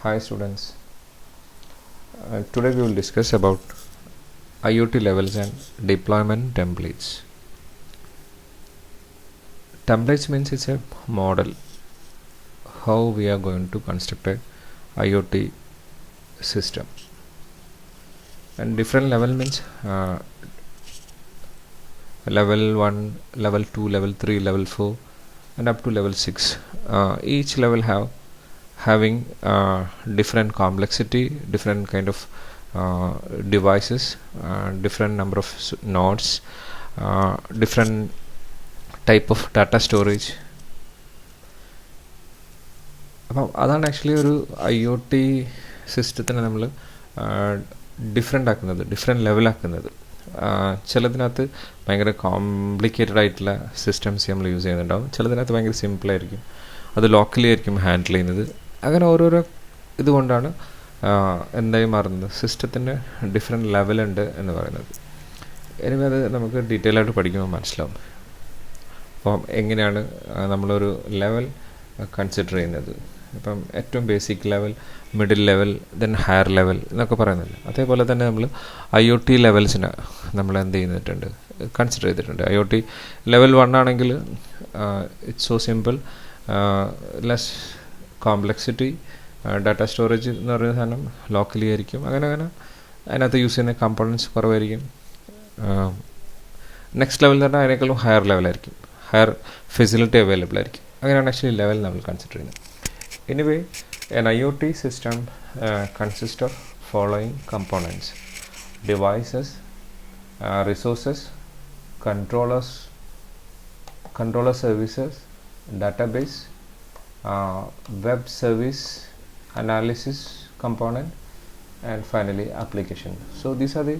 Hi students. Today we will discuss about IoT levels and deployment templates. Templates means it's a model how we are going to construct a IoT system. And different level means level 1, level 2, level 3, level 4 and up to level 6. Each level having different complexity, different kind of devices, different number of nodes, different type of data storage. അപ്പം അതാണ് actually ഒരു IoT സിസ്റ്റത്തിനെ നമ്മൾ different ആക്കുന്നത്, different ലെവലാക്കുന്നത്. ചിലതിനകത്ത് ഭയങ്കര complicated ആയിട്ടുള്ള systems നമ്മൾ use ചെയ്യുന്നുണ്ടാവും, ചിലതിനകത്ത് ഭയങ്കര സിമ്പിളായിരിക്കും, അത് ലോക്കലി ആയിരിക്കും ഹാൻഡിൽ ചെയ്യുന്നത്. അങ്ങനെ ഓരോരോ ഇതുകൊണ്ടാണ് എന്തായി മാറുന്നത്, സിസ്റ്റത്തിന് ഡിഫറെൻറ്റ് ലെവലുണ്ട് എന്ന് പറയുന്നത്. ഇനി അത് നമുക്ക് ഡീറ്റെയിൽ ആയിട്ട് പഠിക്കുമ്പോൾ മനസ്സിലാവും. അപ്പം എങ്ങനെയാണ് നമ്മളൊരു ലെവൽ കൺസിഡർ ചെയ്യുന്നത്. ഇപ്പം ഏറ്റവും basic level, middle level, then higher level എന്നൊക്കെ പറയുന്നില്ല. അതേപോലെ തന്നെ നമ്മൾ IoT ലെവൽസിന് നമ്മൾ എന്ത് ചെയ്തിട്ടുണ്ട്, കൺസിഡർ ചെയ്തിട്ടുണ്ട്. IoT ലെവൽ 1 ആണെങ്കിൽ it's so simple, less complexity, data storage എന്ന് പറയുന്ന സാധനം ലോക്കലി ആയിരിക്കും. അങ്ങനെ അതിനകത്ത് യൂസ് ചെയ്യുന്ന കമ്പോണൻസ് കുറവായിരിക്കും. നെക്സ്റ്റ് ലെവൽ തന്നെ അതിനേക്കാളും ഹയർ ലെവലായിരിക്കും, ഹയർ ഫെസിലിറ്റി അവൈലബിൾ ആയിരിക്കും. അങ്ങനെയാണ് ആക്ച്വലി ലെവൽ നമ്മൾ കൺസിഡർ ചെയ്യുന്നത്. Anyway, an IoT system consists of following components: devices, resources, controller services, database, web service analysis component, and finally application. So these are the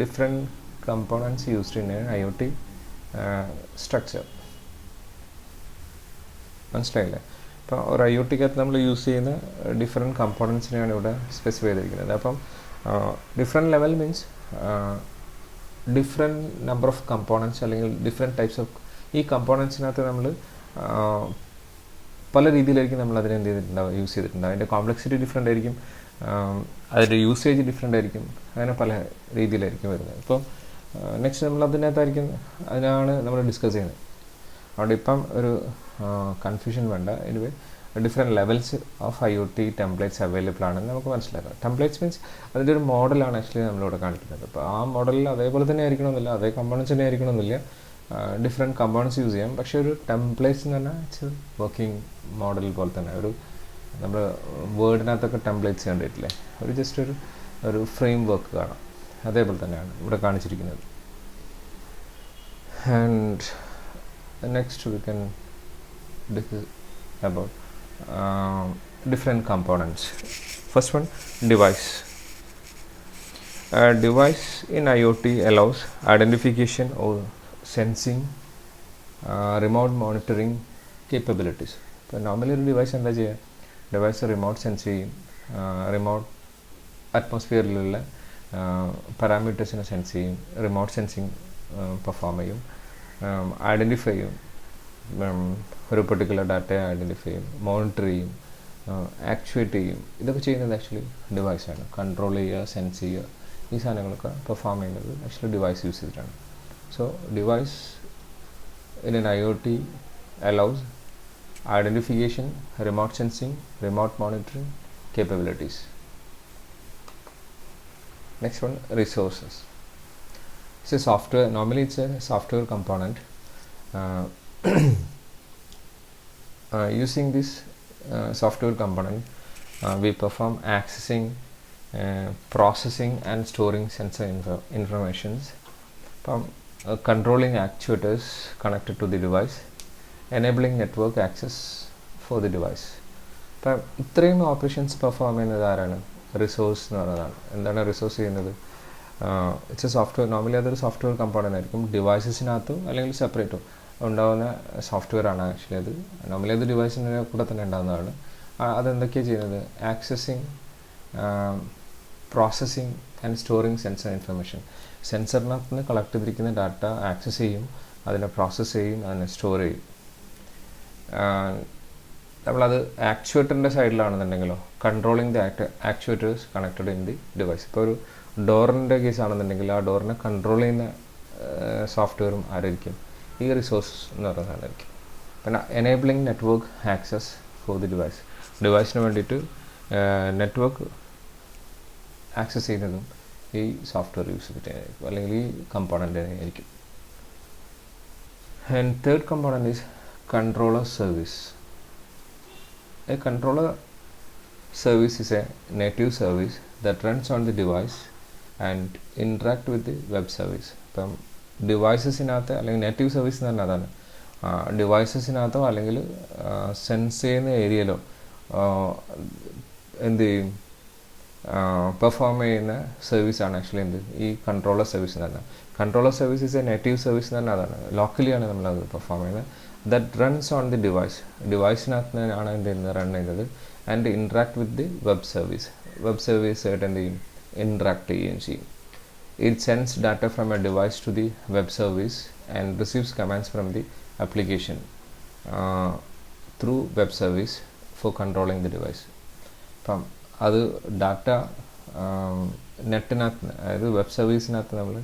different components used in an IoT structure. മനസ്സിലായില്ലേ? അപ്പോൾ ഒരു IoTക്കകത്ത് നമ്മൾ use ചെയ്യുന്ന different കമ്പോണൻസിനെയാണ് ഇവിടെ specify ചെയ്തിരിക്കുന്നത്. അപ്പം different level means different number of components അല്ലെങ്കിൽ different types of ഈ കമ്പോണൻസിനകത്ത് നമ്മൾ പല രീതിയിലായിരിക്കും നമ്മൾ അതിനെ എന്ത് ചെയ്തിട്ടുണ്ടാവും, യൂസ് ചെയ്തിട്ടുണ്ടാവും. അതിൻ്റെ കോംപ്ലക്സിറ്റി ഡിഫറെൻ്റ് ആയിരിക്കും, അതിൻ്റെ യൂസേജ് ഡിഫറെൻ്റ് ആയിരിക്കും, അങ്ങനെ പല രീതിയിലായിരിക്കും വരുന്നത്. ഇപ്പോൾ നെക്സ്റ്റ് നമ്മൾ അതിനാണ് നമ്മൾ ഡിസ്കസ് ചെയ്യുന്നത്. അതുകൊണ്ട് ഇപ്പം ഒരു കൺഫ്യൂഷൻ വേണ്ട. Anyway, different levels of IoT templates available ആണെന്ന് നമുക്ക് മനസ്സിലാക്കാം. ടെംപ്ലേറ്റ്സ് മീൻസ് അതിൻ്റെ ഒരു മോഡലാണ് ആക്ച്വലി നമ്മളിവിടെ കാണിക്കുന്നത്. അപ്പോൾ ആ മോഡലിൽ അതേപോലെ തന്നെ ആയിരിക്കണമെന്നില്ല, അതേ കമ്പോണൻസ് തന്നെ ആയിരിക്കണമെന്നില്ല, ഡിഫറെൻറ്റ് കമ്പോണൻസ് യൂസ് ചെയ്യാം. പക്ഷേ ഒരു ടെംപ്ലേറ്റ്സ് എന്ന് പറഞ്ഞാൽ ഇറ്റ്സ് വർക്കിംഗ് മോഡൽ പോലെ തന്നെ. ഒരു നമ്മൾ വേർഡിനകത്തൊക്കെ ടെംപ്ലേറ്റ്സ് കണ്ടിട്ടില്ലേ, ഒരു ജസ്റ്റ് ഒരു ഫ്രെയിം വർക്ക് കാണാം, അതേപോലെ തന്നെയാണ് ഇവിടെ കാണിച്ചിരിക്കുന്നത്. And next we can discuss about different components. First one, device. A device in IoT allows identification or sensing, remote monitoring capabilities. So normally ഒരു ഡിവൈസ് എന്താ ചെയ്യുക, ഡിവൈസ് റിമോട്ട് സെൻസ് ചെയ്യും, റിമോട്ട് അറ്റ്മോസ്ഫിയറിലുള്ള പാരാമീറ്റേഴ്സിനെ സെൻസ് ചെയ്യും, റിമോട്ട് സെൻസിങ് പെർഫോം ചെയ്യും, identify ചെയ്യും, ഒരു particular ഡാറ്റയെ identify ചെയ്യും, മോണിറ്റർ ചെയ്യും, ആക്ച്വേറ്റ് ചെയ്യും. ഇതൊക്കെ ചെയ്യുന്നത് ആക്ച്വലി ഡിവൈസാണ്. കൺട്രോൾ ചെയ്യുക, സെൻസ് ചെയ്യുക, ഈ സാധനങ്ങളൊക്കെ പെർഫോം ചെയ്യുന്നത് ആക്ച്വലി ഡിവൈസ് യൂസ് ചെയ്തിട്ടാണ്. So device in N IoT allows identification, remote sensing, remote monitoring capabilities. Next one, resources. It's a software, normally it's a software component. Using this software component, we perform accessing, processing and storing sensor informations, controlling actuators connected to the device, enabling network access for the device. അപ്പം ഇത്രയും operations perform ചെയ്യുന്നത് ആരാണ്? Resource എന്ന് പറയുന്നതാണ്. എന്താണ് resource ചെയ്യുന്നത്? It's A software. Normally അതൊരു software component ആയിരിക്കും. ഡിവൈസസിനകത്തും അല്ലെങ്കിൽ സെപ്പറേറ്റും ഉണ്ടാകുന്ന സോഫ്റ്റ്വെയർ ആണ് ആക്ച്വലി അത്. നോർമലി അത് ഡിവൈസിൻ്റെ കൂടെ തന്നെ ഉണ്ടാകുന്നതാണ്. അതെന്തൊക്കെയാണ് ചെയ്യുന്നത്? Accessing, processing and storing sensor information. സെൻസറിനകത്ത് നിന്ന് കളക്ട് ചെയ്തിരിക്കുന്ന ഡാറ്റ ആക്സസ് ചെയ്യും, അതിനെ പ്രോസസ്സ് ചെയ്യും, അതിനെ സ്റ്റോർ ചെയ്യും. നമ്മളത് ആക്ച്വേറ്ററിൻ്റെ സൈഡിലാണെന്നുണ്ടെങ്കിലോ controlling the actuators connected in the device. ഇപ്പോൾ ഒരു ഡോറിൻ്റെ കേസ് ആണെന്നുണ്ടെങ്കിൽ ആ ഡോറിനെ കൺട്രോൾ ചെയ്യുന്ന സോഫ്റ്റ്വെയറും ആരായിരിക്കും? ഈ റിസോഴ്സ് എന്ന് പറയുന്ന സാധനമായിരിക്കും. പിന്നെ enabling network access for the device, ഡിവൈസിന് വേണ്ടിയിട്ട് നെറ്റ്വർക്ക് ആക്സസ് ചെയ്യുന്നതും ഈ സോഫ്റ്റ്വെയർ യൂസ് ചെയ്തിട്ടായിരിക്കും, അല്ലെങ്കിൽ ഈ കമ്പോണൻ്റ് ആയിരിക്കും. And third component is controller service. A controller service is a native service that runs on the device and interact with the web service. ഇപ്പം ഡിവൈസസിനകത്ത് അല്ലെങ്കിൽ native service എന്ന് പറഞ്ഞാൽ അതാണ്, ഡിവൈസസിനകത്തോ അല്ലെങ്കിൽ സെൻസ് ചെയ്യുന്ന ഏരിയയിലോ എന്ത് ചെയ്യും, പെർഫോം ചെയ്യുന്ന സർവീസാണ് ആക്ച്വലി എന്ത് ഈ കൺട്രോളർ സർവീസ് എന്ന് പറഞ്ഞാൽ. Controller service is a native service എന്ന് പറഞ്ഞാൽ അതാണ്, ലോക്കലിയാണ് നമ്മളത് പെർഫോം ചെയ്യുന്നത്. That runs on the device, ഡിവൈസിനകത്താണ് എന്ത് ചെയ്യുന്നത്, റൺ ചെയ്യുന്നത്. And interact with the web service, web service ആയിട്ട് എന്ത് ചെയ്യും, ഇൻട്രാക്ട് ചെയ്യുകയും ചെയ്യും. It sends data from a device to the web service and receives commands from the application through web service for controlling the device. അപ്പം അത് data നെറ്റിനകത്ത്, അതായത് web സർവീസിനകത്ത് നമ്മൾ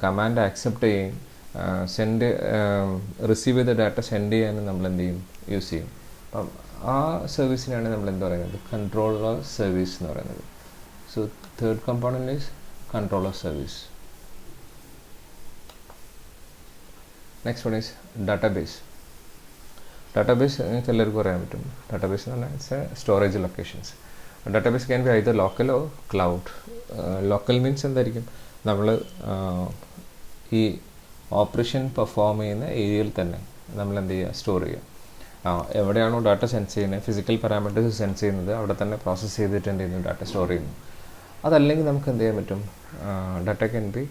കമാൻഡ് ആക്സെപ്റ്റ് ചെയ്യും, സെൻഡ് റിസീവ് ചെയ്ത ഡാറ്റ സെൻഡ് ചെയ്യാനും നമ്മൾ എന്ത് ചെയ്യും, യൂസ് ചെയ്യും. അപ്പം ആ സർവീസിനാണ് നമ്മൾ എന്ത് പറയുന്നത്, കൺട്രോളർ സർവീസ് എന്ന് പറയുന്നത്. So third component is controller service. Next one is database. Database നിങ്ങൾക്ക് എല്ലാവർക്കും പറയാൻ പറ്റും. ഡാറ്റാബേസ് എന്ന് പറഞ്ഞാൽ it's A storage locations. Database can be either local or cloud. Local means എന്തായിരിക്കും, നമ്മൾ ഈ ഓപ്പറേഷൻ പെർഫോം ചെയ്യുന്ന ഏരിയയിൽ തന്നെ നമ്മൾ എന്ത് ചെയ്യുക, സ്റ്റോർ ചെയ്യുക. എവിടെയാണോ ഡാറ്റ സെൻസ് ചെയ്യുന്നത്, ഫിസിക്കൽ പാരാമീറ്റേഴ്സ് സെൻസ് ചെയ്യുന്നത്, അവിടെ തന്നെ പ്രോസസ്സ് ചെയ്തിട്ട് എന്ത് ചെയ്യുന്നു, ഡാറ്റ സ്റ്റോർ ചെയ്യുന്നു. അതല്ലെങ്കിൽ നമുക്ക് എന്ത് ചെയ്യാൻ പറ്റും, data can be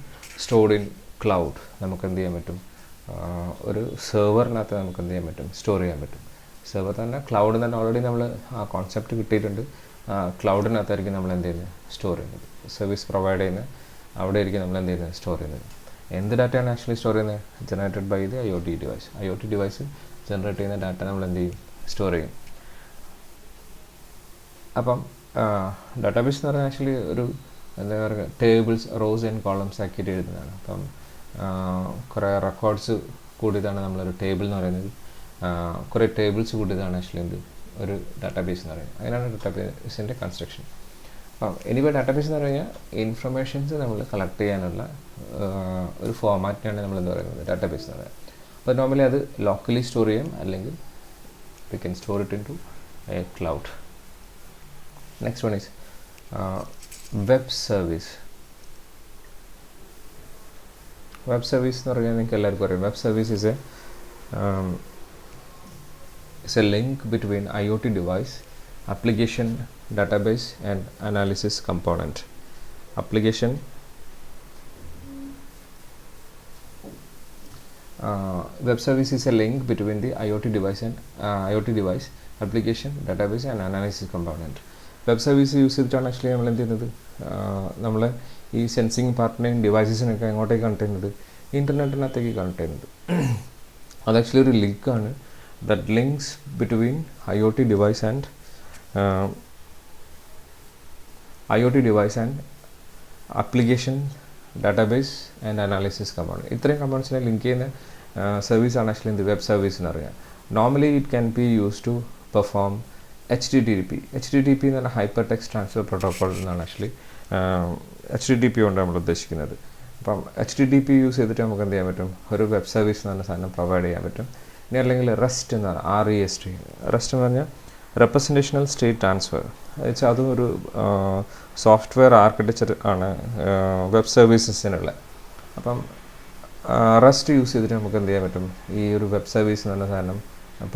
stored in cloud. നമുക്ക് എന്ത് ചെയ്യാൻ പറ്റും, ഒരു സെർവറിനകത്ത് നമുക്ക് എന്ത് ചെയ്യാൻ പറ്റും, സ്റ്റോർ ചെയ്യാൻ പറ്റും. സെർവർ തന്നെ ക്ലൗഡ് തന്നെ ഓൾറെഡി നമ്മൾ ആ കോൺസെപ്റ്റ് കിട്ടിയിട്ടുണ്ട്. ക്ലൗഡിനകത്തായിരിക്കും നമ്മൾ എന്ത് ചെയ്യുന്നത്, സ്റ്റോർ ചെയ്യുന്നത്. സർവീസ് പ്രൊവൈഡ് ചെയ്യുന്ന അവിടെ ആയിരിക്കും നമ്മൾ എന്ത് ചെയ്യുന്നത്, സ്റ്റോർ ചെയ്യുന്നത്. എന്ത് ഡാറ്റയാണ് ആക്ച്വലി സ്റ്റോർ ചെയ്യുന്നത്, generated by the IoT device. IoT device generate ചെയ്യുന്ന ഡാറ്റ നമ്മൾ എന്ത് ചെയ്യും, സ്റ്റോർ ചെയ്യും. അപ്പം ഡാറ്റാബേസ് എന്ന് പറഞ്ഞാൽ ആക്ച്വലി ഒരു എന്താ പറയുക, ടേബിൾസ്, റോസ് ആൻഡ് കോളംസ് ആക്കിയിട്ട് എഴുതുന്നതാണ്. അപ്പം കുറേ റെക്കോർഡ്സ് കൂടിയതാണ് നമ്മളൊരു ടേബിൾ എന്ന് പറയുന്നത്. കുറേ ടേബിൾസ് കൂടിയതാണ് ആക്ച്വലി എന്ത് ഒരു ഡാറ്റാബേസ് എന്ന് പറയുന്നത്. അങ്ങനെയാണ് ഡാറ്റാബേസിൻ്റെ കൺസ്ട്രക്ഷൻ. അപ്പം എനിവേ ഡാറ്റാബേസ് എന്ന് പറഞ്ഞു കഴിഞ്ഞാൽ ഇൻഫർമേഷൻസ് നമ്മൾ കളക്ട് ചെയ്യാനുള്ള ഒരു ഫോമാറ്റിനാണ് നമ്മൾ എന്താ പറയുന്നത്, ഡാറ്റാബേസ് എന്ന് പറയുന്നത്. അപ്പോൾ നോർമലി അത് ലോക്കലി സ്റ്റോർ ചെയ്യാം, അല്ലെങ്കിൽ we can store it into a cloud. Next one is web service. Web service എന്ന് പറഞ്ഞാൽ നിങ്ങൾക്ക് എല്ലാവർക്കും അറിയാം. Web service is a link between IoT device, application, database and analysis component. Application web service is a link between the IoT device and IoT device, application, database and analysis component. Web service use ചെയ്തിട്ടാണ് actually നമ്മൾ എന്ത് ചെയ്യുന്നത്, നമ്മൾ ഈ sensing പാർട്ടിനെയും ഡിവൈസസിനൊക്കെ എങ്ങോട്ടേക്ക് connect ചെയ്യുന്നത്, ഇൻ്റർനെറ്റിനകത്തേക്ക് connect ചെയ്യുന്നത്. അത് actually ഒരു ലിങ്കാണ് that links between IoT device and application, database and analysis component. ഇത്രയും കമ്പോണൻസിനെ ലിങ്ക് ചെയ്യുന്ന സർവീസാണ് ആക്ച്വലി എന്ത് വെബ് സർവീസ് എന്ന് പറയുക. Normally it can be use to perform HTTP. HTTP എന്ന് പറഞ്ഞാൽ ഹൈപ്പർ ടെക്സ്റ്റ് ട്രാൻസ്ഫർ പ്രോട്ടോക്കോൾ എന്നാണ് ആക്ച്വലി HTTP കൊണ്ട് നമ്മൾ ഉദ്ദേശിക്കുന്നത്. അപ്പം HTTP യൂസ് ചെയ്തിട്ട് നമുക്ക് എന്ത് ചെയ്യാൻ പറ്റും, ഒരു വെബ് സർവീസ് എന്ന് പറഞ്ഞ സാധനം പ്രൊവൈഡ് ചെയ്യാൻ പറ്റും. ഇനി അല്ലെങ്കിൽ റെസ്റ്റ് എന്ന് പറഞ്ഞാൽ REST. റെസ്റ്റ് എന്ന് പറഞ്ഞാൽ റെപ്രസെൻറ്റേഷണൽ സ്റ്റേറ്റ് ട്രാൻസ്ഫർ. വെച്ചാൽ അതും ഒരു സോഫ്റ്റ്വെയർ ആർക്കിടെക്ചർ ആണ് വെബ് സർവീസസിനുള്ള. അപ്പം റെസ്റ്റ് യൂസ് ചെയ്തിട്ട് നമുക്ക് എന്ത് ചെയ്യാൻ പറ്റും, ഈ ഒരു വെബ് സർവീസ് എന്ന് പറഞ്ഞ സാധനം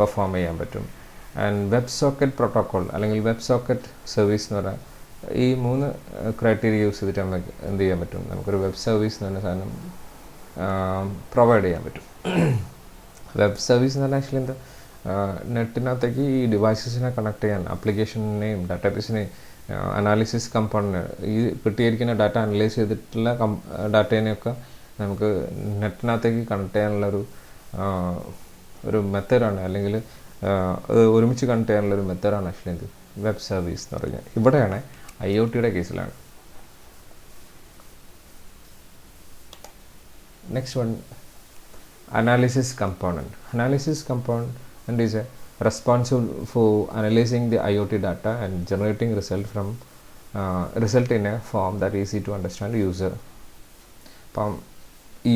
പെർഫോം ചെയ്യാൻ പറ്റും. ആൻഡ് വെബ് സോക്കറ്റ് പ്രോട്ടോക്കോൾ അല്ലെങ്കിൽ വെബ് സോക്കറ്റ് സർവീസ് എന്ന് പറഞ്ഞാൽ ഈ 3 ക്രൈറ്റീരിയ യൂസ് ചെയ്തിട്ട് നമുക്ക് എന്ത് ചെയ്യാൻ പറ്റും, നമുക്കൊരു വെബ് സർവീസ് എന്ന് പറഞ്ഞ സാധനം പ്രൊവൈഡ് ചെയ്യാൻ പറ്റും. വെബ് സർവീസ് എന്ന് പറഞ്ഞാൽ ആക്ച്വലി എന്താ, നെറ്റിനകത്തേക്ക് ഈ ഡിവൈസസിനെ കണക്ട് ചെയ്യാൻ, ആപ്ലിക്കേഷനെയും ഡാറ്റാബേസിനെയും അനാലിസിസ് കമ്പോണൻറ്റ്, ഈ കിട്ടിയിരിക്കുന്ന ഡാറ്റ അനലൈസ് ചെയ്തിട്ടുള്ള ഡാറ്റേനെയൊക്കെ നമുക്ക് നെറ്റിനകത്തേക്ക് കണക്ട് ചെയ്യാനുള്ള ഒരു മെത്തേഡാണ്, അല്ലെങ്കിൽ ഒരുമിച്ച് കണക്ട് ചെയ്യാനുള്ളൊരു മെത്തേഡാണ് ആക്ച്വലി ഇത് വെബ് സർവീസ് എന്ന് പറഞ്ഞാൽ. ഇവിടെയാണ് IoT കേസിലാണ്. Next one, analysis component. Analysis component is responsible for analyzing the IoT data and generating result in a form that is easy to understand user. അപ്പം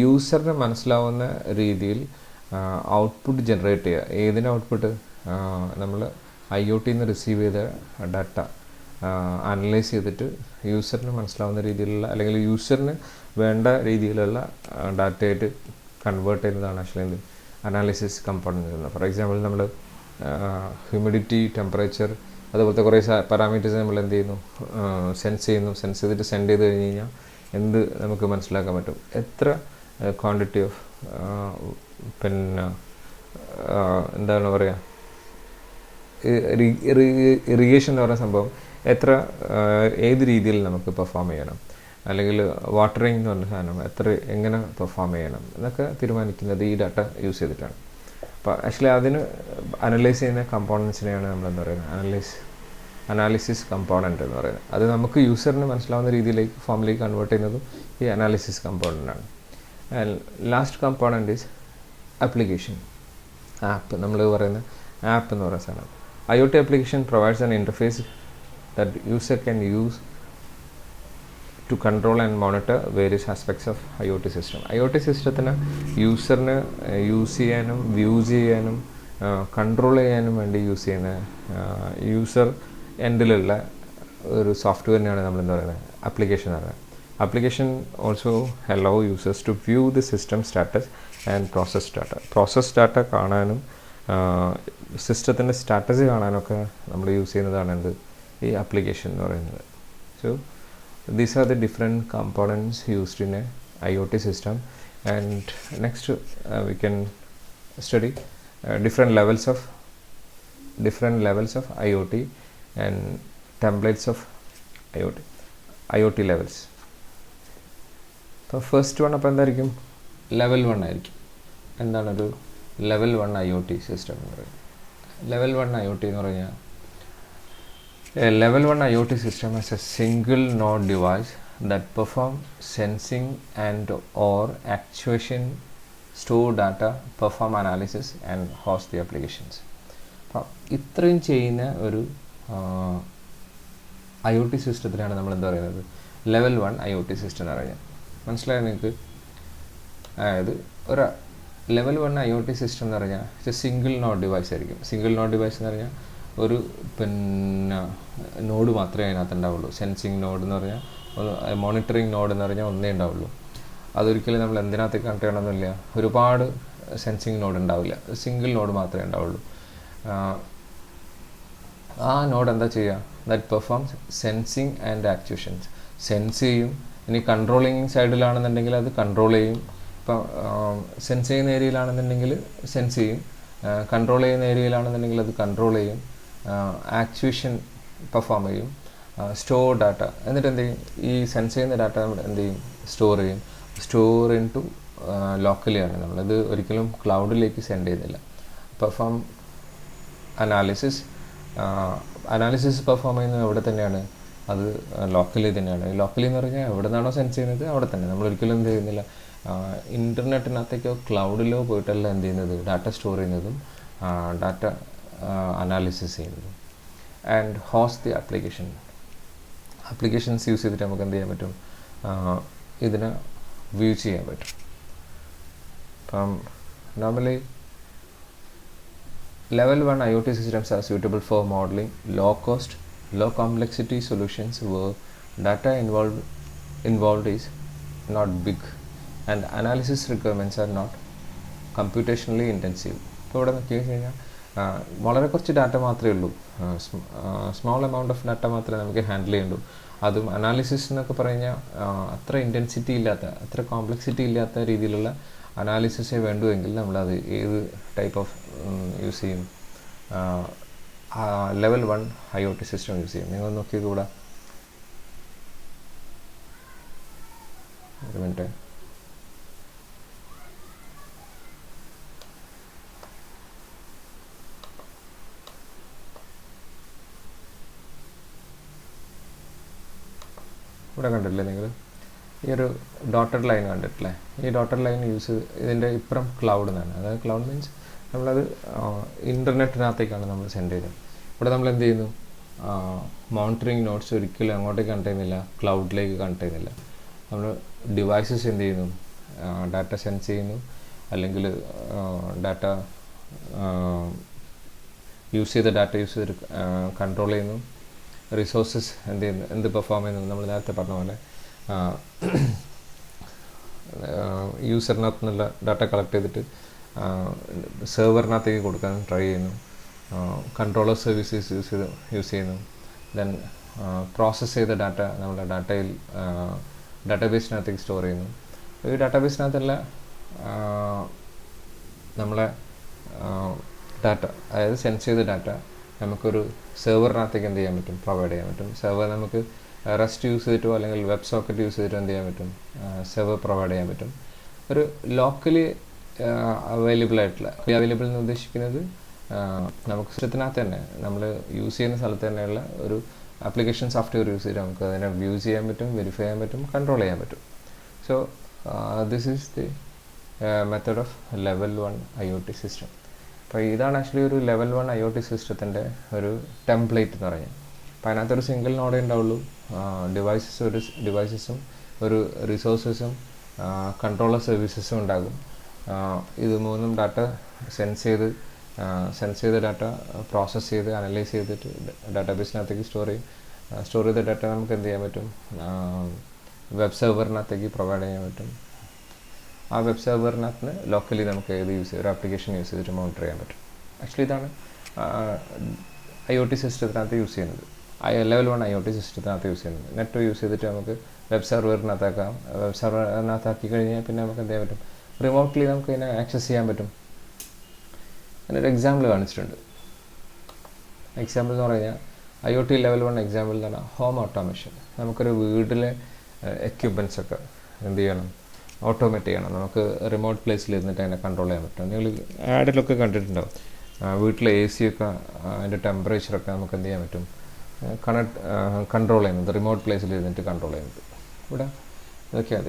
യൂസറിന് മനസ്സിലാവുന്ന രീതിയിൽ ഔട്ട്പുട്ട് ജനറേറ്റ് ചെയ്യുക. ഏതിൻ്റെ ഔട്ട്പുട്ട്? നമ്മൾ IoTന്ന് റിസീവ് ചെയ്ത ഡാറ്റ അനലൈസ് ചെയ്തിട്ട് യൂസറിന് മനസ്സിലാവുന്ന രീതിയിലുള്ള അല്ലെങ്കിൽ യൂസറിന് വേണ്ട രീതിയിലുള്ള ഡാറ്റയായിട്ട് കൺവേർട്ട് ചെയ്യുന്നതാണ് ആക്ച്വലി അനാലിസിസ് കമ്പോണൻറ്റ് എന്ന്. ഫോർ എക്സാമ്പിൾ നമ്മൾ ഹ്യൂമിഡിറ്റി, ടെമ്പറേച്ചർ അതുപോലത്തെ കുറേ പാരാമീറ്റേഴ്സ് നമ്മൾ എന്ത് ചെയ്യുന്നു, സെൻസ് ചെയ്യുന്നു. സെൻസ് ചെയ്തിട്ട് സെൻഡ് ചെയ്ത് കഴിഞ്ഞ് കഴിഞ്ഞാൽ എന്ത് നമുക്ക് മനസ്സിലാക്കാൻ പറ്റും? എത്ര ക്വാണ്ടിറ്റി ഓഫ് പിന്നെ എന്താണ് പറയുക, ഇറിഗേഷൻ എന്ന് പറയുന്ന സംഭവം എത്ര ഏത് രീതിയിൽ നമുക്ക് പെർഫോം ചെയ്യണം, അല്ലെങ്കിൽ വാട്ടറിങ് എന്ന് പറഞ്ഞ സാധനം എങ്ങനെ പെർഫോം ചെയ്യണം എന്നൊക്കെ തീരുമാനിക്കുന്നത് ഈ ഡാറ്റ യൂസ് ചെയ്തിട്ടാണ്. അപ്പോൾ ആക്ച്വലി അതിന് അനലൈസ് ചെയ്യുന്ന കമ്പോണൻസിനെയാണ് നമ്മൾ എന്താ പറയുന്നത് അനാലിസിസ് കമ്പോണൻറ്റ് എന്ന് പറയുന്നത്. അത് നമുക്ക് യൂസറിന് മനസ്സിലാവുന്ന രീതിയിലേക്ക് ഫോമിലേക്ക് കൺവേർട്ട് ചെയ്യുന്നതും ഈ അനാലിസിസ് കമ്പോണൻ്റാണ്. Last component is application, app. നമ്മൾ പറയുന്ന ആപ്പ് എന്ന് പറയുന്ന സാധനം. IoT application provides an interface that user can use to control and monitor various aspects of IoT system. IoT സിസ്റ്റത്തിന് യൂസറിന് യൂസ് ചെയ്യാനും വ്യൂസ് ചെയ്യാനും കൺട്രോൾ ചെയ്യാനും വേണ്ടി യൂസ് ചെയ്യുന്ന യൂസർ എൻഡിലുള്ള ഒരു സോഫ്റ്റ്വെയറിനെയാണ് നമ്മൾ എന്താ പറയുന്നത് ആപ്ലിക്കേഷൻ എന്ന് പറയുന്നത്. Application also allow users to view the system status and process data കാണാനും സിസ്റ്റത്തിൻ്റെ സ്റ്റാറ്റസ് കാണാനൊക്കെ നമ്മൾ യൂസ് ചെയ്യുന്നതാണ് എന്ത് ഈ ആപ്ലിക്കേഷൻ എന്ന് പറയുന്നത്. So these are the different components used in a IoT system. And next we can study different levels of IoT and templates of IoT levels. So first one അപ്പോൾ എന്തായിരിക്കും? Level 1 ആയിരിക്കും. എന്താണൊരു level 1 IoT system എന്ന് പറയുന്നത്? Level 1 IoT എന്ന് പറഞ്ഞാൽ a level 1 IoT system is a single node device that perform sensing and or actuation, store data, perform analysis and host the applications. അപ്പോൾ ഇത്രയും ചെയ്യുന്ന ഒരു IoT സിസ്റ്റത്തിനാണ് നമ്മൾ എന്താ പറയുന്നത് ലെവൽ 1 IoT സിസ്റ്റം എന്ന് പറയുന്നത്. മനസ്സിലായോ നിങ്ങൾക്ക്? അതായത് ഒരു ലെവൽ 1 IoT സിസ്റ്റം എന്ന് പറഞ്ഞാൽ സിംഗിൾ നോഡ് ഡിവൈസ് ആയിരിക്കും. സിംഗിൾ നോഡ് ഡിവൈസ് എന്ന് പറഞ്ഞാൽ ഒരു പിന്നെ നോഡ് മാത്രമേ അതിനകത്ത് ഉണ്ടാവുള്ളൂ. സെൻസിങ് നോഡ് എന്ന് പറഞ്ഞാൽ മോണിറ്ററിങ് നോഡ് എന്ന് പറഞ്ഞാൽ ഒന്നേ ഉണ്ടാവുള്ളൂ. അതൊരിക്കലും നമ്മൾ എന്തിനകത്ത് കണക്ട് ചെയ്യണമെന്നില്ല, ഒരുപാട് സെൻസിങ് നോഡ് ഉണ്ടാവില്ല. സിംഗിൾ നോഡ് മാത്രമേ ഉണ്ടാവുള്ളൂ. ആ നോഡ് എന്താ ചെയ്യുക? That performs sensing and actuations. Sense ചെയ്യും. ഇനി കൺട്രോളിങ് സൈഡിലാണെന്നുണ്ടെങ്കിൽ അത് കൺട്രോൾ ചെയ്യും. ഇപ്പം സെൻസ് ചെയ്യുന്ന ഏരിയയിലാണെന്നുണ്ടെങ്കിൽ സെൻസ് ചെയ്യും, കൺട്രോൾ ചെയ്യുന്ന ഏരിയയിലാണെന്നുണ്ടെങ്കിൽ അത് കൺട്രോൾ ചെയ്യും, ആക്ച്വേഷൻ പെർഫോം ചെയ്യും, സ്റ്റോർ ഡാറ്റ. എന്നിട്ട് എന്ത് ചെയ്യും? ഈ സെൻസ് ചെയ്യുന്ന ഡാറ്റ നമ്മൾ എന്ത് ചെയ്യും? സ്റ്റോർ ഇൻ ടു ലോക്കലിയാണ്. നമ്മളത് ഒരിക്കലും ക്ലൗഡിലേക്ക് സെൻഡ് ചെയ്യുന്നില്ല. പെർഫോം അനാലിസിസ് പെർഫോം ചെയ്യുന്നത് എവിടെ തന്നെയാണ്? അത് ലോക്കലി തന്നെയാണ്. ലോക്കലി എന്ന് പറഞ്ഞാൽ എവിടെ നിന്നാണോ സെൻസ് ചെയ്യുന്നത് അവിടെ തന്നെ. നമ്മൾ ഒരിക്കലും എന്ത് ചെയ്യുന്നില്ല, ഇൻ്റർനെറ്റിനകത്തേക്കോ ക്ലൗഡിലോ പോയിട്ടല്ല എന്ത് ചെയ്യുന്നത് ഡാറ്റ സ്റ്റോർ ചെയ്യുന്നതും ഡാറ്റ അനാലിസിസ് ചെയ്യുന്നതും. And host the applications use ചെയ്തിട്ട് നമുക്ക് എന്ത് ചെയ്യാൻ പറ്റും? ഇതിനെ വ്യൂ ചെയ്യാൻ പറ്റും. അപ്പം normally level 1 IoT systems are suitable for modeling low-cost, low-complexity solutions where data involved is not big and analysis requirements are not computationally intensive. ഇപ്പോൾ ഇവിടെ നോക്കി കഴിഞ്ഞാൽ വളരെ കുറച്ച് ഡാറ്റ മാത്രമേ ഉള്ളൂ, സ്മോൾ എമൗണ്ട് ഓഫ് ഡാറ്റ മാത്രമേ നമുക്ക് ഹാൻഡിൽ ചെയ്യുള്ളൂ. അതും അനാലിസിസ് എന്നൊക്കെ പറഞ്ഞാൽ അത്ര ഇൻറ്റൻസിറ്റി ഇല്ലാത്ത, അത്ര കോംപ്ലക്സിറ്റി ഇല്ലാത്ത രീതിയിലുള്ള അനാലിസിസേ വേണ്ടുവെങ്കിൽ നമ്മളത് ഏത് ടൈപ്പ് ഓഫ് യൂസ് ചെയ്യും? ലെവൽ 1 IoT സിസ്റ്റം യൂസ് ചെയ്യും. നിങ്ങൾ നോക്കിയത് കൂടെ ഒരു മിനിറ്റ്. ഇവിടെ കണ്ടിട്ടില്ലേ നിങ്ങൾ ഈ ഒരു ഡോട്ടഡ് ലൈൻ കണ്ടിട്ടില്ലേ? ഈ ഡോട്ടഡ് ലൈൻ യൂസ് ഇതിൻ്റെ ഇപ്പുറം ക്ലൗഡ് എന്നാണ്. അതായത് ക്ലൗഡ് മീൻസ് നമ്മളത് ഇൻ്റർനെറ്റിനകത്തേക്കാണ് നമ്മൾ സെൻഡ് ചെയ്തത്. ഇവിടെ നമ്മൾ എന്ത് ചെയ്യുന്നു, മോണിറ്ററിങ് നോട്ട്സ് ഒരിക്കലും അങ്ങോട്ടേക്ക് കണക്ട് ചെയ്യുന്നില്ല, ക്ലൗഡിലേക്ക് കണക്ട് ചെയ്യുന്നില്ല. നമ്മൾ ഡിവൈസസ് എന്ത് ചെയ്യുന്നു, ഡാറ്റ സെൻസ് ചെയ്യുന്നു, അല്ലെങ്കിൽ ഡാറ്റ യൂസ് ചെയ്ത ഡാറ്റ യൂസ് ചെയ്ത് കൺട്രോൾ ചെയ്യുന്നു. റിസോഴ്സസ് എന്ത് ചെയ്യുന്നു, എന്ത് പെർഫോം ചെയ്യുന്നു, നമ്മൾ നേരത്തെ പറഞ്ഞ പോലെ യൂസറിനകത്ത് നിന്നുള്ള ഡാറ്റ കളക്ട് ചെയ്തിട്ട് സെർവറിനകത്തേക്ക് കൊടുക്കാൻ ട്രൈ ചെയ്യുന്നു. കൺട്രോളർ സർവീസസ് യൂസ് ചെയ്യുന്നു. ദെൻ പ്രോസസ്സ് ചെയ്ത ഡാറ്റ നമ്മുടെ ഡാറ്റാബേസിനകത്തേക്ക് സ്റ്റോർ ചെയ്യുന്നു. ഈ ഡാറ്റാബേസിനകത്തുള്ള നമ്മളെ ഡാറ്റ, അതായത് സെൻസ് ചെയ്ത ഡാറ്റ നമുക്കൊരു സെർവറിനകത്തേക്ക് എന്ത് ചെയ്യാൻ പറ്റും, പ്രൊവൈഡ് ചെയ്യാൻ പറ്റും. സെർവർ നമുക്ക് റെസ്റ്റ് യൂസ് ചെയ്തിട്ടോ അല്ലെങ്കിൽ വെബ് സോക്കറ്റ് യൂസ് ചെയ്തിട്ടോ എന്ത് ചെയ്യാൻ പറ്റും, സെർവർ പ്രൊവൈഡ് ചെയ്യാൻ പറ്റും. ഒരു ലോക്കലി അവൈലബിൾ എന്ന് ഉദ്ദേശിക്കുന്നത് നമുക്ക് സിസ്റ്റത്തിനകത്ത് തന്നെ നമ്മൾ യൂസ് ചെയ്യുന്ന സ്ഥലത്ത് തന്നെയുള്ള ഒരു ആപ്ലിക്കേഷൻ സോഫ്റ്റ്വെയർ യൂസ് ചെയ്തിട്ട് നമുക്ക് അതിനെ വ്യൂസ് ചെയ്യാൻ പറ്റും, വെരിഫൈ ചെയ്യാൻ പറ്റും, കൺട്രോൾ ചെയ്യാൻ പറ്റും. So this is the method of level 1 IoT system. അപ്പോൾ ഇതാണ് ആക്ച്വലി ഒരു ലെവൽ 1 IoT സിസ്റ്റത്തിൻ്റെ ഒരു ടെംപ്ലേറ്റ് എന്ന് പറയുന്നത്. അപ്പോൾ അതിനകത്തൊരു സിംഗിൾ നോഡേ ഉണ്ടാവുള്ളൂ. ഡിവൈസസും ഒരു റിസോഴ്സസും കൺട്രോളർ സർവീസസും ഉണ്ടാകും. ഇത് മൂന്നും ഡാറ്റ സെൻസ് ചെയ്ത് ഡാറ്റ പ്രോസസ്സ് ചെയ്ത് അനലൈസ് ചെയ്തിട്ട് ഡാറ്റാബേസിനകത്തേക്ക് സ്റ്റോർ ചെയ്ത ഡാറ്റ നമുക്ക് എന്ത് ചെയ്യാൻ പറ്റും, വെബ് സെർവറിനകത്തേക്ക് പ്രൊവൈഡ് ചെയ്യാൻ പറ്റും. ആ വെബ് സെർവറിനകത്ത് ലോക്കലി നമുക്ക് ഒരു ആപ്ലിക്കേഷൻ യൂസ് ചെയ്തിട്ട് മോണിറ്റർ ചെയ്യാൻ പറ്റും. ആക്ച്വലി ഇതാണ് IoT സിസ്റ്റത്തിനകത്ത് യൂസ് ചെയ്യുന്നത്. ലെവൽ 1 IoT സിസ്റ്റത്തിനകത്ത് യൂസ് ചെയ്യുന്നത്. നെറ്റ് യൂസ് ചെയ്തിട്ട് നമുക്ക് വെബ് സെർവറിനകത്താക്കാം. വെബ് സെർവറിനകത്താക്കി കഴിഞ്ഞാൽ പിന്നെ നമുക്ക് എന്ത് ചെയ്യാൻ പറ്റും, റിമോട്ട്ലി നമുക്ക് ഇതിനെ ആക്സസ് ചെയ്യാൻ പറ്റും. അതിനൊരു എക്സാമ്പിൾ കാണിച്ചിട്ടുണ്ട്. എക്സാമ്പിൾ എന്ന് പറഞ്ഞു കഴിഞ്ഞാൽ IoT ലെവൽ 1 എക്സാമ്പിൾ എന്ന് പറഞ്ഞാൽ ഹോം ഓട്ടോമേഷൻ. നമുക്കൊരു വീട്ടിലെ എക്യുപ്മെൻറ്റ്സ് ഒക്കെ എന്ത് ചെയ്യണം, ഓട്ടോമേറ്റ് ചെയ്യണം. നമുക്ക് റിമോട്ട് പ്ലേസിൽ ഇരുന്നിട്ട് അതിനെ കൺട്രോൾ ചെയ്യാൻ പറ്റും. നിങ്ങൾ ആഡിലൊക്കെ കണ്ടിട്ടുണ്ടാവും, വീട്ടിലെ AC ഒക്കെ അതിൻ്റെ ടെമ്പറേച്ചറൊക്കെ നമുക്ക് എന്ത് ചെയ്യാൻ പറ്റും, കൺട്രോൾ ചെയ്യുന്നത്, റിമോട്ട് പ്ലേസിൽ ഇരുന്നിട്ട് കൺട്രോൾ ചെയ്യുന്നത്. ഇവിടെ നോക്കിയാൽ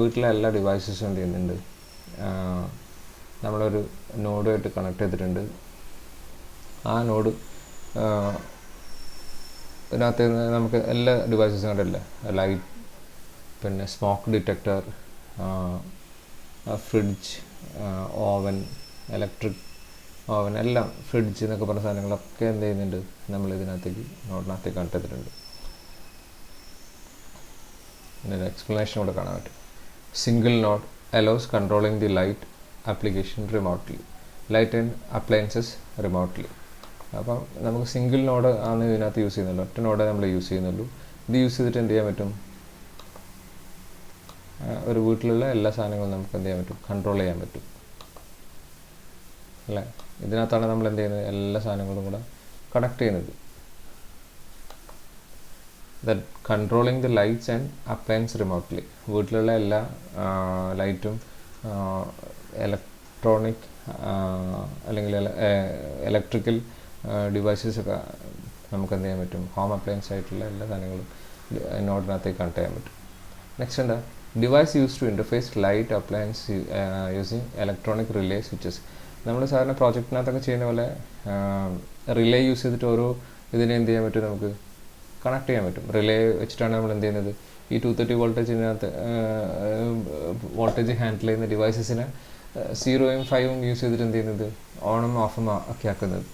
വീട്ടിലെ എല്ലാ ഡിവൈസസും എന്ത് ചെയ്യുന്നുണ്ട്, നമ്മളൊരു നോഡുമായിട്ട് കണക്ട് ചെയ്തിട്ടുണ്ട്. ആ നോഡ് ഇതിനകത്ത് നമുക്ക് എല്ലാ ഡിവൈസസും കണ്ടില്ല, ലൈറ്റ്, പിന്നെ smoke detector, fridge, oven, electric oven, എല്ലാം ഫ്രിഡ്ജ് എന്നൊക്കെ പറഞ്ഞ സാധനങ്ങളൊക്കെ എന്ത് ചെയ്യുന്നുണ്ട്, നമ്മൾ നോഡിനകത്തേക്ക് കണക്ട് ചെയ്തിട്ടുണ്ട്. ഇതിൻ്റെ എക്സ്പ്ലനേഷൻ കൂടെ കാണാൻ പറ്റും. Single node allows controlling the light application remotely, light and appliances remotely. അപ്പം നമുക്ക് സിംഗിൾ നോഡ് ആണ് ഇതിനകത്ത് യൂസ് ചെയ്യുന്നുള്ളൂ, ഒറ്റ നോഡേ നമ്മൾ യൂസ് ചെയ്യുന്നുള്ളൂ. ഇത് യൂസ് ചെയ്തിട്ട് എന്ത് ചെയ്യാൻ പറ്റും, ഒരു വീട്ടിലുള്ള എല്ലാ സാധനങ്ങളും നമുക്ക് എന്ത് ചെയ്യാൻ പറ്റും, കൺട്രോൾ ചെയ്യാൻ പറ്റും അല്ലേ. ഇതിനകത്താണ് നമ്മൾ എന്ത് ചെയ്യുന്നത്, എല്ലാ സാധനങ്ങളും കൂടെ കണക്ട് ചെയ്യുന്നത്. That controlling the lights and appliance remotely, വീട്ടിലുള്ള എല്ലാ ലൈറ്റും ഇലക്ട്രോണിക് അല്ലെങ്കിൽ ഇലക്ട്രിക്കൽ ഡിവൈസസൊക്കെ നമുക്ക് എന്ത് ചെയ്യാൻ പറ്റും, ഹോം അപ്ലയൻസ് ആയിട്ടുള്ള എല്ലാ സാധനങ്ങളും നോഡിനകത്തേക്ക് കണക്ട് ചെയ്യാൻ പറ്റും. നെക്സ്റ്റ് എന്താ, device use to interface light appliance using electronic relay switches. നമ്മൾ സാധാരണ പ്രോജക്റ്റിനകത്തൊക്കെ ചെയ്യുന്ന പോലെ റിലേ യൂസ് ചെയ്തിട്ട് ഓരോ ഇതിനെ എന്ത് ചെയ്യാൻ പറ്റും, നമുക്ക് കണക്ട് ചെയ്യാൻ പറ്റും. റിലേ വെച്ചിട്ടാണ് നമ്മൾ എന്ത് ചെയ്യുന്നത്, ഈ 230 വോൾട്ടേജിനകത്ത് വോൾട്ടേജ് ഹാൻഡിൽ ചെയ്യുന്ന ഡിവൈസസിനെ 0ഉം 5ഉം യൂസ് ചെയ്തിട്ട് എന്ത് ചെയ്യുന്നത്, ഓണും ഓഫും ഒക്കെ ആക്കുന്നത്.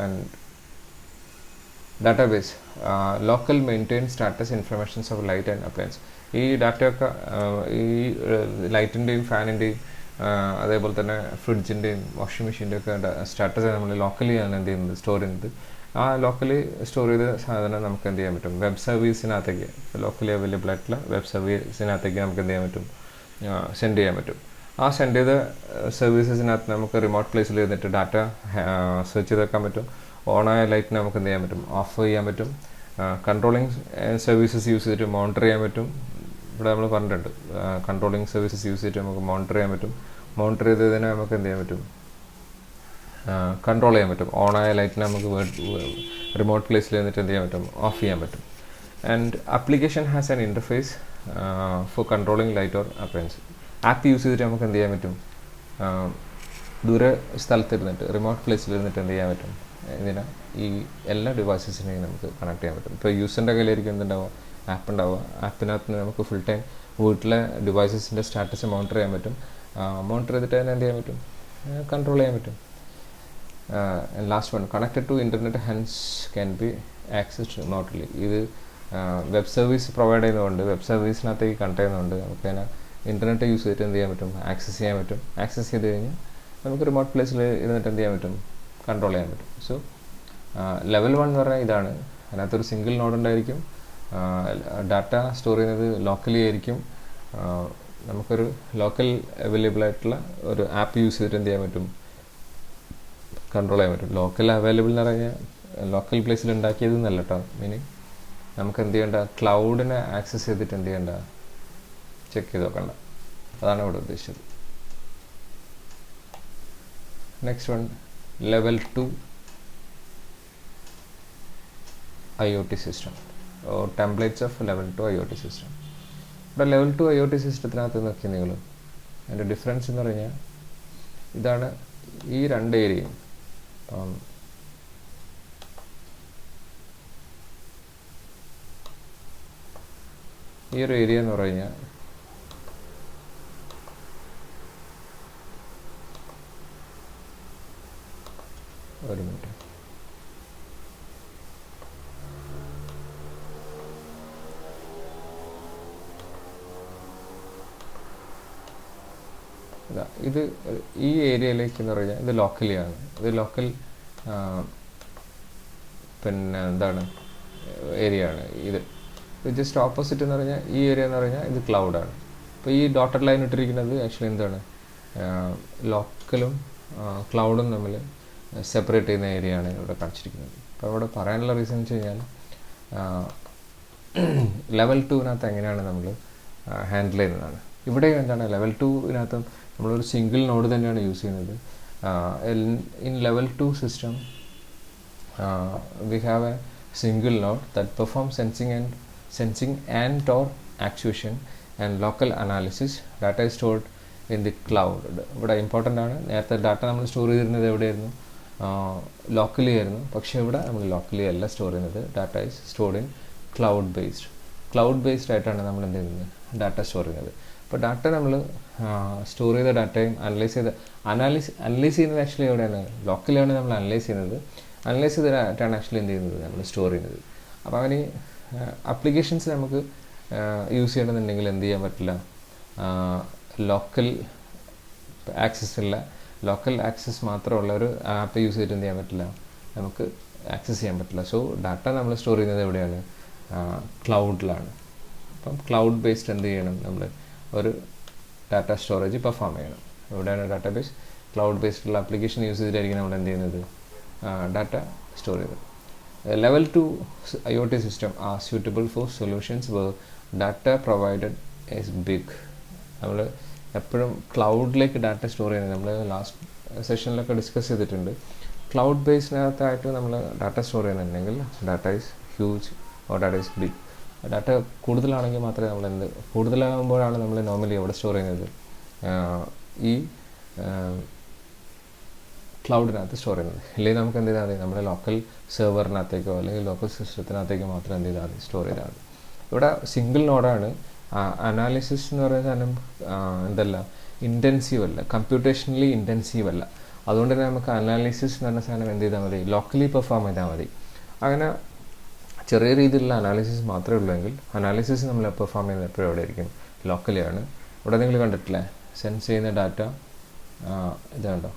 And database local maintain status informations of light and appliance. ഈ ഡാറ്റയൊക്കെ ഈ ലൈറ്റിൻ്റെയും ഫാനിൻ്റെയും അതേപോലെ തന്നെ ഫ്രിഡ്ജിൻ്റെയും വാഷിംഗ് മെഷീൻ്റെയും ഒക്കെ സ്റ്റാറ്റസ് നമ്മൾ ലോക്കലിയാണ് എന്ത് ചെയ്യുന്നത്, സ്റ്റോർ ചെയ്യുന്നത്. ആ ലോക്കലി സ്റ്റോർ ചെയ്ത സാധനം നമുക്ക് എന്ത് ചെയ്യാൻ പറ്റും, വെബ് സർവീസിനകത്തേക്ക്, ലോക്കലി അവൈലബിൾ ആയിട്ടുള്ള വെബ് സർവീസിനകത്തേക്ക് നമുക്ക് എന്ത് ചെയ്യാൻ പറ്റും, സെൻഡ് ചെയ്യാൻ പറ്റും. ആ സെൻഡ് ചെയ്ത സർവീസസിനകത്ത് നമുക്ക് റിമോട്ട് പ്ലേസിൽ ഇരുന്നിട്ട് ഡാറ്റ സെർച്ച് ചെയ്ത് വെക്കാൻ പറ്റും. ഓണായ ലൈറ്റിന് നമുക്ക് എന്ത് ചെയ്യാൻ പറ്റും, ഓഫ് ചെയ്യാൻ പറ്റും. കൺട്രോളിങ് സർവീസസ് യൂസ് ചെയ്തിട്ട് മോണിറ്റർ ചെയ്യാൻ പറ്റും. ഇവിടെ നമ്മൾ പറഞ്ഞിട്ടുണ്ട്, കൺട്രോളിങ് സർവീസസ് യൂസ് ചെയ്തിട്ട് നമുക്ക് മോണിറ്റർ ചെയ്യാൻ പറ്റും. മോണിറ്റർ ചെയ്തതിനെ നമുക്ക് എന്ത് ചെയ്യാൻ പറ്റും, കൺട്രോൾ ചെയ്യാൻ പറ്റും. ഓണായ ലൈറ്റിനെ നമുക്ക് റിമോട്ട് പ്ലേസിൽ നിന്നിട്ട് എന്ത് ചെയ്യാൻ പറ്റും, ഓഫ് ചെയ്യാൻ പറ്റും. And application has an interface for controlling light or appliance. App use ചെയ്തിട്ട് നമുക്ക് എന്ത് ചെയ്യാൻ പറ്റും, ദൂരെ സ്ഥലത്തിരുന്നിട്ട് റിമോട്ട് പ്ലേസിൽ ഇരുന്നിട്ട് എന്ത് ചെയ്യാൻ പറ്റും, ഇതിനെ ഈ എല്ലാ ഡിവൈസസിനെയും നമുക്ക് കണക്ട് ചെയ്യാൻ പറ്റും. ഇപ്പോൾ യൂസറിൻ്റെ കയ്യിലായിരിക്കും എന്തുണ്ടാവുക, ആപ്പ് ഉണ്ടാവുക. ആപ്പിനകത്ത് നമുക്ക് ഫുൾ ടൈം വീട്ടിലെ ഡിവൈസസിൻ്റെ സ്റ്റാറ്റസ് മോണിറ്റർ ചെയ്യാൻ പറ്റും. മോണിറ്റർ ചെയ്തിട്ട് തന്നെ എന്ത് ചെയ്യാൻ പറ്റും, കൺട്രോൾ ചെയ്യാൻ പറ്റും. Last one, connected to internet hence can be accessed remotely. ഇത് വെബ് സർവീസ് പ്രൊവൈഡ് ചെയ്യുന്നതുകൊണ്ട്, വെബ് സർവീസിനകത്തേക്ക് കണക്ട് ചെയ്യുന്നതുകൊണ്ട് നമുക്ക് അതിനെ ഇൻ്റർനെറ്റ് യൂസ് ചെയ്തിട്ട് എന്ത് ചെയ്യാൻ പറ്റും, ആക്സസ് ചെയ്യാൻ പറ്റും. ആക്സസ് ചെയ്ത് കഴിഞ്ഞാൽ നമുക്ക് റിമോട്ട് പ്ലേസിൽ ഇരുന്നിട്ട് എന്ത് ചെയ്യാൻ പറ്റും, കൺട്രോൾ ചെയ്യാൻ പറ്റും. സോ ലെവൽ 1 എന്ന് പറഞ്ഞാൽ ഇതാണ്. അതിനകത്തൊരു സിംഗിൾ നോഡ് ഉണ്ടായിരിക്കും. ഡാറ്റ സ്റ്റോർ ചെയ്യുന്നത് ലോക്കലി ആയിരിക്കും. നമുക്കൊരു ലോക്കൽ അവൈലബിൾ ആയിട്ടുള്ള ഒരു ആപ്പ് യൂസ് ചെയ്തിട്ട് എന്ത് ചെയ്യാൻ പറ്റും, കൺട്രോൾ ചെയ്യാൻ പറ്റും. ലോക്കൽ അവൈലബിൾ എന്ന് പറഞ്ഞാൽ ലോക്കൽ പ്ലേസിൽ ഉണ്ടാക്കിയത് എന്നല്ല കേട്ടോ. മീനിങ് നമുക്ക് എന്ത് ചെയ്യേണ്ട, ക്ലൗഡിനെ ആക്സസ് ചെയ്തിട്ട് എന്ത് ചെയ്യേണ്ട, ചെക്ക് ചെയ്ത് നോക്കണ്ട. അതാണ് ഇവിടെ ഉദ്ദേശിച്ചത്. Next one, level 2 IoT system or templates of level 2 IoT system. ഇവിടെ ലെവൽ 2 IoT സിസ്റ്റത്തിനകത്ത് നോക്കിയാൽ നിങ്ങൾ അതിൻ്റെ ഡിഫറൻസ് എന്ന് പറഞ്ഞാൽ ഇതാണ്. ഈ രണ്ട് ഏരിയയും ഈ ഒരു ഏരിയ എന്ന് പറഞ്ഞാൽ ഒരു മിനിറ്റ്, ഇത് ഈ ഏരിയയിലേക്ക് എന്ന് പറഞ്ഞാൽ ഇത് ലോക്കലിയാണ്. ഇത് ലോക്കൽ പിന്നെ എന്താണ് ഏരിയ ആണ്. ഇത് ജസ്റ്റ് ഓപ്പോസിറ്റ് എന്ന് പറഞ്ഞാൽ ഈ ഏരിയ എന്ന് പറഞ്ഞാൽ ഇത് ക്ലൗഡാണ്. അപ്പോൾ ഈ ഡോട്ടഡ് ലൈൻ ഇട്ടിരിക്കുന്നത് ആക്ച്വലി എന്താണ്, ലോക്കലും ക്ലൗഡും തമ്മിൽ സെപ്പറേറ്റ് ചെയ്യുന്ന ഏരിയ ആണ് ഇവിടെ കാണിച്ചിരിക്കുന്നത്. അപ്പോൾ അവിടെ പറയാനുള്ള റീസൺ എന്ന് വെച്ച് കഴിഞ്ഞാൽ ലെവൽ 2-നകത്ത് എങ്ങനെയാണ് നമ്മൾ ഹാൻഡിൽ ചെയ്യുന്നതാണ്. ഇവിടെ എന്താണ്, ലെവൽ 2-നകത്തും നമ്മളൊരു സിംഗിൾ നോഡ് തന്നെയാണ് യൂസ് ചെയ്യുന്നത്. In level 2 system we have A single node that perform sensing and or actuation and local analysis. Data is stored in the cloud. ഇവിടെ ഇമ്പോർട്ടൻ്റ് ആണ്. നേരത്തെ ഡാറ്റ നമ്മൾ സ്റ്റോർ ചെയ്തിരുന്നത് എവിടെയായിരുന്നു, ലോക്കലി ആയിരുന്നു. പക്ഷേ ഇവിടെ നമ്മൾ ലോക്കലി അല്ല സ്റ്റോർ ചെയ്യുന്നത്. Data is stored in cloud based ആയിട്ടാണ് നമ്മൾ എന്ത് ചെയ്യുന്നത്, ഡാറ്റ സ്റ്റോർ ചെയ്യുന്നത്. അപ്പോൾ ഡാറ്റ നമ്മൾ സ്റ്റോർ ചെയ്ത ഡാറ്റയും അനലൈസ് ചെയ്യുന്നത് ആക്ച്വലി എവിടെയാണ്, ലോക്കലിയാണ് നമ്മൾ അനലൈസ് ചെയ്യുന്നത്. അനലൈസ് ചെയ്ത ഡാറ്റയാണ് ആക്ച്വലി എന്ത് ചെയ്യുന്നത്, നമ്മൾ സ്റ്റോർ ചെയ്യുന്നത്. അപ്പോൾ അങ്ങനെ ആപ്ലിക്കേഷൻസ് നമുക്ക് യൂസ് ചെയ്യണമെന്നുണ്ടെങ്കിൽ എന്ത് ചെയ്യാൻ പറ്റില്ല, ലോക്കൽ ആക്സസ് മാത്രമുള്ള ഒരു ആപ്പ് യൂസ് ചെയ്തിട്ട് എന്ത് ചെയ്യാൻ പറ്റില്ല, നമുക്ക് ആക്സസ് ചെയ്യാൻ പറ്റില്ല. സോ ഡാറ്റ നമ്മൾ സ്റ്റോർ ചെയ്യുന്നത് എവിടെയാണ്, ക്ലൗഡിലാണ്. അപ്പം ക്ലൗഡ് ബേസ്ഡ് എന്ത് ചെയ്യണം, നമ്മൾ ഒരു ഡാറ്റ സ്റ്റോറേജ് പെർഫോം ചെയ്യണം. എവിടെയാണ് ഡാറ്റാബേസ്, ക്ലൗഡ് ബേസ്ഡുള്ള ആപ്ലിക്കേഷൻ യൂസ് ചെയ്തിട്ടായിരിക്കും നമ്മൾ എന്ത് ചെയ്യുന്നത്, ഡാറ്റ സ്റ്റോർ ചെയ്തത്. Level 2 IoT system are suitable for solutions where data provided is big. നമ്മൾ എപ്പോഴും ക്ലൗഡിലേക്ക് ഡാറ്റ സ്റ്റോർ ചെയ്യുന്നത് നമ്മൾ ലാസ്റ്റ് സെഷനിലൊക്കെ ഡിസ്കസ് ചെയ്തിട്ടുണ്ട്. ക്ലൗഡ് ബേസ്ഡിനകത്തായിട്ട് നമ്മൾ ഡാറ്റ സ്റ്റോർ ചെയ്യുന്നുണ്ടെങ്കിൽ data is huge or data is big. Data കൂടുതലാണെങ്കിൽ മാത്രമേ നമ്മൾ കൂടുതലാകുമ്പോഴാണ് നമ്മൾ നോർമലി എവിടെ സ്റ്റോർ ചെയ്യുന്നത്, ഈ ക്ലൗഡിനകത്ത് സ്റ്റോർ ചെയ്യുന്നത്. ഇല്ലെങ്കിൽ നമുക്ക് എന്ത് ചെയ്താൽ മതി, നമ്മുടെ ലോക്കൽ സെർവറിനകത്തേക്കോ അല്ലെങ്കിൽ ലോക്കൽ സിസ്റ്റത്തിനകത്തേക്കോ മാത്രം എന്ത് ചെയ്താൽ മതി, സ്റ്റോർ ചെയ്താൽ മതി. ഇവിടെ സിംഗിൾ നോഡാണ്. അനാലിസിസ് എന്ന് പറയുന്ന സാധനം എന്തല്ല, ഇൻറ്റൻസീവ് അല്ല, കമ്പ്യൂട്ടേഷണലി ഇൻറ്റൻസീവ് അല്ല. അതുകൊണ്ട് തന്നെ നമുക്ക് അനാലിസിസ് എന്ന് പറഞ്ഞ സാധനം എന്ത് ചെയ്താൽ മതി, ലോക്കലി പെർഫോം ചെയ്താൽ മതി. അങ്ങനെ ചെറിയ രീതിയിലുള്ള അനാലിസിസ് മാത്രമേ ഉള്ളെങ്കിൽ അനാലിസിസ് നമ്മൾ പെർഫോം ചെയ്യുന്നത് എപ്പോഴും എവിടെ ആയിരിക്കും, ലോക്കലിയാണ്. ഇവിടെ നിങ്ങൾ കണ്ടിട്ടില്ലേ, സെൻസ് ചെയ്യുന്ന ഡാറ്റ ഇതാണ്ടോ,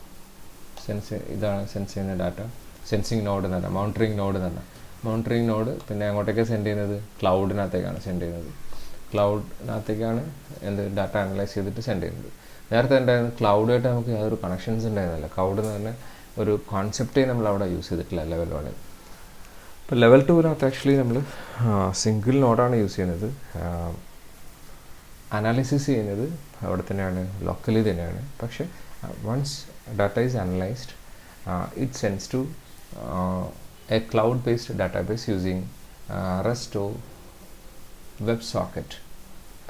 ഇതാണ് സെൻസ് ചെയ്യുന്ന ഡാറ്റ, സെൻസിങ് നോഡ് എന്ന് പറഞ്ഞാൽ മോണിറ്ററിങ് നോഡ്. പിന്നെ അങ്ങോട്ടേക്ക് സെൻഡ് ചെയ്യുന്നത് ക്ലൗഡിനകത്തേക്കാണ് സെൻഡ് ചെയ്യുന്നത്. ക്ലൗഡിനകത്തേക്കാണ് എന്ത് ഡാറ്റ അനലൈസ് ചെയ്തിട്ട് സെൻഡ് ചെയ്യുന്നത്. നേരത്തെ ഉണ്ടായിരുന്നത് ക്ലൗഡായിട്ട് നമുക്ക് യാതൊരു കണക്ഷൻസ് ഉണ്ടായിരുന്നില്ല. ക്ലൗഡ് എന്ന് പറഞ്ഞാൽ ഒരു കോൺസെപ്റ്റേ നമ്മൾ അവിടെ യൂസ് ചെയ്തിട്ടില്ല ലെവൽ 1. ഇപ്പോൾ ലെവൽ 2-നകത്ത് ആക്ച്വലി നമ്മൾ സിംഗിൾ നോഡാണ് യൂസ് ചെയ്യുന്നത്. അനാലിസിസ് ചെയ്യുന്നത് അവിടെ തന്നെയാണ്, ലോക്കലി തന്നെയാണ്. പക്ഷേ once data is analysed it sends to a cloud-based database using REST or WebSocket.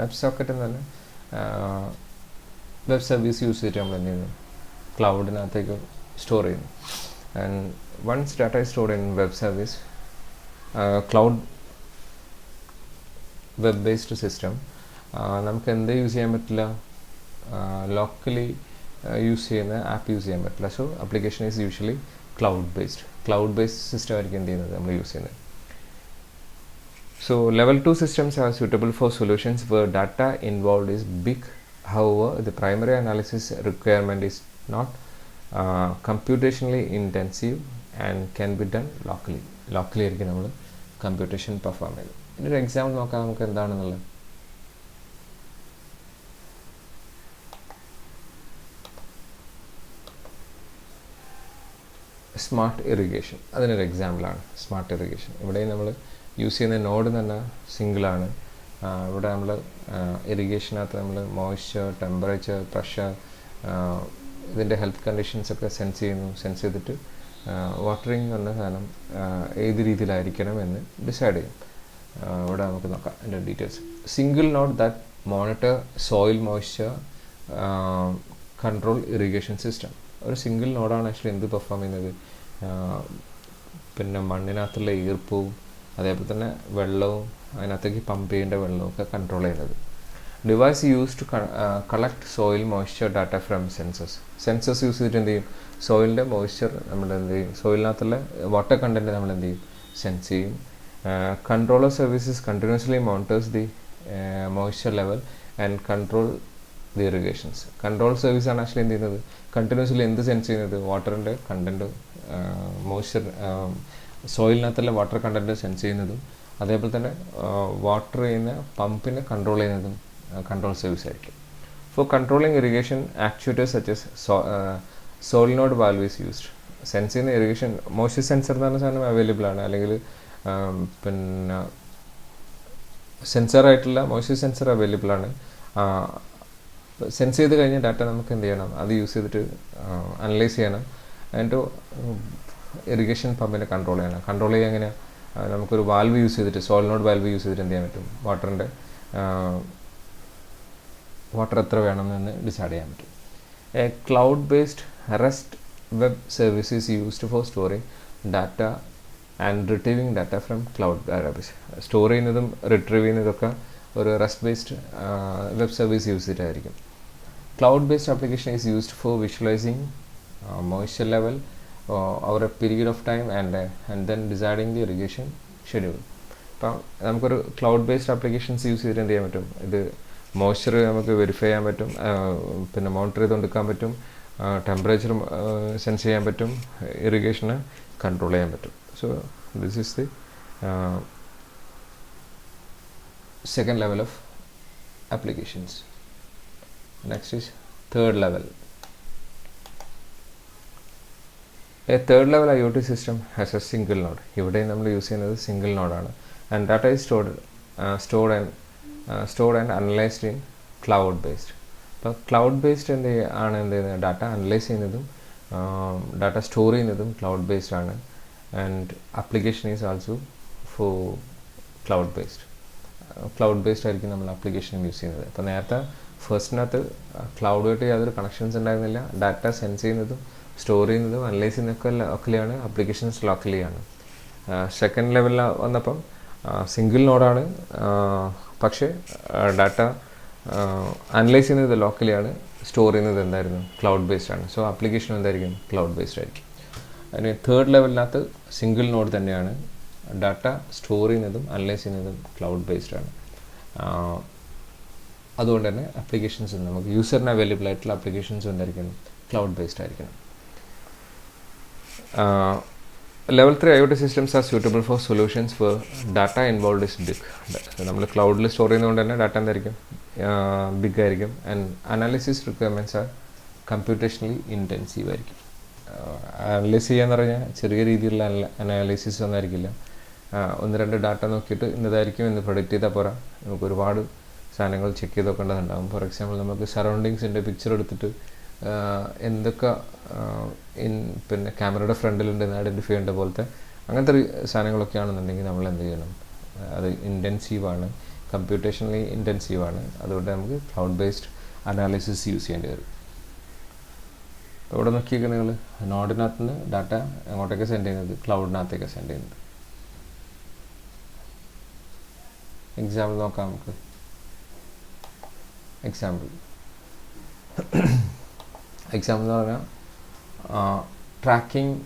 WebSocket എന്നാൽ വെബ് സർവീസ് യൂസ് ചെയ്തിട്ട് നമ്മൾ എന്ത് ചെയ്യുന്നു, ക്ലൗഡിനകത്തേക്ക് സ്റ്റോർ ചെയ്യുന്നു. And once data is stored in web service, cloud web based system, നമുക്ക് എന്ത് use ചെയ്യാൻ പറ്റില്ല, ലോക്കലി യൂസ് ചെയ്യുന്ന ആപ്പ് യൂസ് ചെയ്യാൻ പറ്റില്ല. So application is usually cloud based system ആയിരിക്കും എന്ത് ചെയ്യുന്നത്, നമ്മൾ യൂസ് ചെയ്യുന്നത്. So level 2 systems are suitable for solutions where data involved is big. However, the primary analysis requirement is not computationally intensive and can be done locally. Locally ആയിരിക്കും നമ്മൾ computation perform ചെയ്ത്. ഇതിനൊരു example നോക്കാം നമുക്ക് എന്താണെന്നുള്ളത്. Smart irrigation അതിനൊരു എക്സാമ്പിളാണ് smart irrigation. ഇവിടെ നമ്മൾ യൂസ് ചെയ്യുന്ന നോഡ് തന്നെ സിംഗിളാണ്. ഇവിടെ നമ്മൾ ഇറിഗേഷനകത്ത് നമ്മൾ മോയ്സ്ചർ, ടെമ്പറേച്ചർ, പ്രഷർ, ഇതിൻ്റെ ഹെൽത്ത് കണ്ടീഷൻസൊക്കെ സെൻസ് ചെയ്തിട്ട് വാട്ടറിങ് എന്ന സാധനം ഏത് രീതിയിലായിരിക്കണം എന്ന് ഡിസൈഡ് ചെയ്യും. ഇവിടെ നമുക്ക് നോക്കാം അതിൻ്റെ details. Single node that monitor soil moisture, control irrigation system. ഒരു സിംഗിൾ നോഡാണ് ആക്ച്വലി എന്ത് പെർഫോം ചെയ്യുന്നത്, പിന്നെ മണ്ണിനകത്തുള്ള ഈർപ്പവും അതേപോലെ തന്നെ വെള്ളവും അതിനകത്തേക്ക് പമ്പ് ചെയ്യേണ്ട വെള്ളവും ഒക്കെ കൺട്രോൾ ചെയ്യുന്നത്. Device use to collect soil moisture data from sensors use ചെയ്തിട്ട് എന്ത് ചെയ്യും, സോയിലിൻ്റെ മോയ്സ്ചർ നമ്മൾ എന്ത് ചെയ്യും, സോയിലിനകത്തുള്ള വാട്ടർ കണ്ടൻറ്റ് നമ്മൾ എന്ത് ചെയ്യും, സെൻസ് ചെയ്യും. Controller services continuously monitors the moisture level and control the irrigations. Control സർവീസാണ് ആക്ച്വലി എന്ത് ചെയ്യുന്നത്, കണ്ടിന്യൂസ്ലി എന്ത് സെൻസ് ചെയ്യുന്നത്, വാട്ടറിൻ്റെ കണ്ടൻറ്റ്, മോയ്സ്ചർ, സോയിലിനകത്തുള്ള വാട്ടർ കണ്ടൻറ്റ് സെൻസ് ചെയ്യുന്നതും അതേപോലെ തന്നെ വാട്ടർ ചെയ്യുന്ന പമ്പിനെ കൺട്രോൾ ചെയ്യുന്നതും കൺട്രോൾ സർവീസ് ആയിരിക്കും. For controlling irrigation actuators such as solenoid valve is used. Sense ചെയ്യുന്ന ഇറിഗേഷൻ മോയ്സ്ചർ സെൻസർ എന്ന് പറഞ്ഞ സാധനം അവൈലബിൾ ആണ്, അല്ലെങ്കിൽ പിന്നെ സെൻസറായിട്ടുള്ള മോയ്സ്ചർ സെൻസർ അവൈലബിൾ ആണ്. സെൻസ് ചെയ്ത് കഴിഞ്ഞ ഡാറ്റ നമുക്ക് എന്ത് ചെയ്യണം, അത് യൂസ് ചെയ്തിട്ട് അനലൈസ് ചെയ്യണം. അതിൻ്റെ ഇറിഗേഷൻ പമ്പിനെ കൺട്രോൾ ചെയ്യണം. കൺട്രോൾ ചെയ്യുക എങ്ങനെയാണ്, നമുക്കൊരു വാൽവ് യൂസ് ചെയ്തിട്ട്, സോളിനോഡ് വാൽവ് യൂസ് ചെയ്തിട്ട് എന്ത് ചെയ്യാൻ പറ്റും, വാട്ടർ എത്ര വേണമെന്ന് ഡിസൈഡ് ചെയ്യാൻ പറ്റും. A cloud based REST web service is used for storing data and retrieving data from cloud database. Store ചെയ്യുന്നതും റിട്രീവ് ചെയ്യുന്നതൊക്കെ ഒരു REST based web service use ചെയ്തിട്ടായിരിക്കും. Cloud based application is used for visualising moisture level over a period of time and then deciding the irrigation schedule. അപ്പം നമുക്കൊരു cloud based applications use ചെയ്തിട്ട് എന്ത് ചെയ്യാൻ പറ്റും, ഇത് മോയ്സ്ചർ നമുക്ക് വെരിഫൈ ചെയ്യാൻ പറ്റും, പിന്നെ മോണിറ്റർ ചെയ്തുകൊടുക്കാൻ പറ്റും, ടെമ്പറേച്ചർ സെൻസ് ചെയ്യാൻ പറ്റും, ഇറിഗേഷനെ കൺട്രോൾ ചെയ്യാൻ പറ്റും. So this is the second level of applications. Next is third level. A third level IoT system has a single node. ഇവിടെ നമ്മൾ യൂസ് ചെയ്യുന്നത് സിംഗിൾ നോഡാണ്. And data is stored and analysed in cloud based. അപ്പോൾ cloud based എന്ത് ചെയ്യുന്നത്, data analyse ചെയ്യുന്നതും data store ചെയ്യുന്നതും cloud based ആണ്. And application is also for cloud based ആയിരിക്കും നമ്മൾ ആപ്ലിക്കേഷൻ യൂസ് ചെയ്യുന്നത്. അപ്പോൾ നേരത്തെ ഫസ്റ്റിനകത്ത് ക്ലൗഡുമായിട്ട് യാതൊരു കണക്ഷൻസ് ഉണ്ടായിരുന്നില്ല. ഡാറ്റ സെൻസ് ചെയ്യുന്നതും സ്റ്റോർ ചെയ്യുന്നതും അനലൈസ് ചെയ്യുന്നതൊക്കെ ലോക്കലിയാണ്, ആപ്ലിക്കേഷൻസ് ലോക്കലിയാണ്. സെക്കൻഡ് ലെവലിൽ വന്നപ്പം സിംഗിൾ നോഡാണ്, പക്ഷേ ഡാറ്റ അനലൈസ് ചെയ്യുന്നത് ലോക്കലിയാണ്, സ്റ്റോർ ചെയ്യുന്നത് എന്തായിരുന്നു, ക്ലൗഡ് ബേസ്ഡ് ആണ്. സോ ആപ്ലിക്കേഷൻ എന്തായിരിക്കും, ക്ലൗഡ് ബേസ്ഡ് ആയിരിക്കും. അതിന് തേർഡ് ലെവലിനകത്ത് സിംഗിൾ നോഡ് തന്നെയാണ്, ഡാറ്റ സ്റ്റോർ ചെയ്യുന്നതും അനലൈസ് ചെയ്യുന്നതും ക്ലൗഡ് ബേസ്ഡ് ആണ്. അതുകൊണ്ട് തന്നെ ആപ്ലിക്കേഷൻസ് നമുക്ക് യൂസറിന് അവൈലബിൾ ആയിട്ടുള്ള ആപ്ലിക്കേഷൻസ് എന്തായിരിക്കണം, ക്ലൗഡ് ബേസ്ഡ് ആയിരിക്കണം. Level 3 IoT systems are suitable for solutions where data involved is big. നമ്മൾ ക്ലൗഡിൽ സ്റ്റോർ ചെയ്യുന്നതുകൊണ്ട് തന്നെ ഡാറ്റ എന്തായിരിക്കും, ബിഗ് ആയിരിക്കും. And analysis requirements are computationally intensive ആയിരിക്കും. അനലൈസ് ചെയ്യാന്ന് പറഞ്ഞാൽ ചെറിയ രീതിയിലുള്ള അനാലിസിസ് ഒന്നും ആയിരിക്കില്ല. ഒന്ന് രണ്ട് ഡാറ്റ നോക്കിയിട്ട് ഇന്നതായിരിക്കും എന്ന് പ്രൊഡിക്റ്റ് ചെയ്താൽ പോരാ, നമുക്ക് ഒരുപാട് സാധനങ്ങൾ ചെക്ക് ചെയ്ത് നോക്കേണ്ടതുണ്ടാകും. ഫോർ എക്സാമ്പിൾ നമുക്ക് സറൗണ്ടിങ്സിൻ്റെ പിക്ചർ എടുത്തിട്ട് എന്തൊക്കെ പിന്നെ ക്യാമറയുടെ ഫ്രണ്ടിലുണ്ടെന്ന് ഐഡൻറ്റിഫൈ ചെയ്യേണ്ട പോലത്തെ അങ്ങനത്തെ സാധനങ്ങളൊക്കെയാണെന്നുണ്ടെങ്കിൽ നമ്മൾ എന്ത് ചെയ്യണം, അത് ഇൻറ്റൻസീവാണ്, കമ്പ്യൂട്ടേഷണലി ഇൻറ്റൻസീവാണ്. അതുകൊണ്ട് നമുക്ക് ക്ലൗഡ് ബേസ്ഡ് അനാലിസിസ് യൂസ് ചെയ്യേണ്ടി വരും. അപ്പോൾ ഇവിടെ നോക്കിയൊക്കെ നിങ്ങൾ നോഡിനകത്ത് നിന്ന് ഡാറ്റ എങ്ങോട്ടേക്ക് സെൻഡ് ചെയ്യുന്നത്, ക്ലൗഡിനകത്തേക്ക് സെൻഡ് ചെയ്യുന്നത്. എക്സാമ്പിൾ നോക്കാം നമുക്ക്. എക്സാമ്പിൾ എന്ന് പറഞ്ഞാൽ ട്രാക്കിംഗ്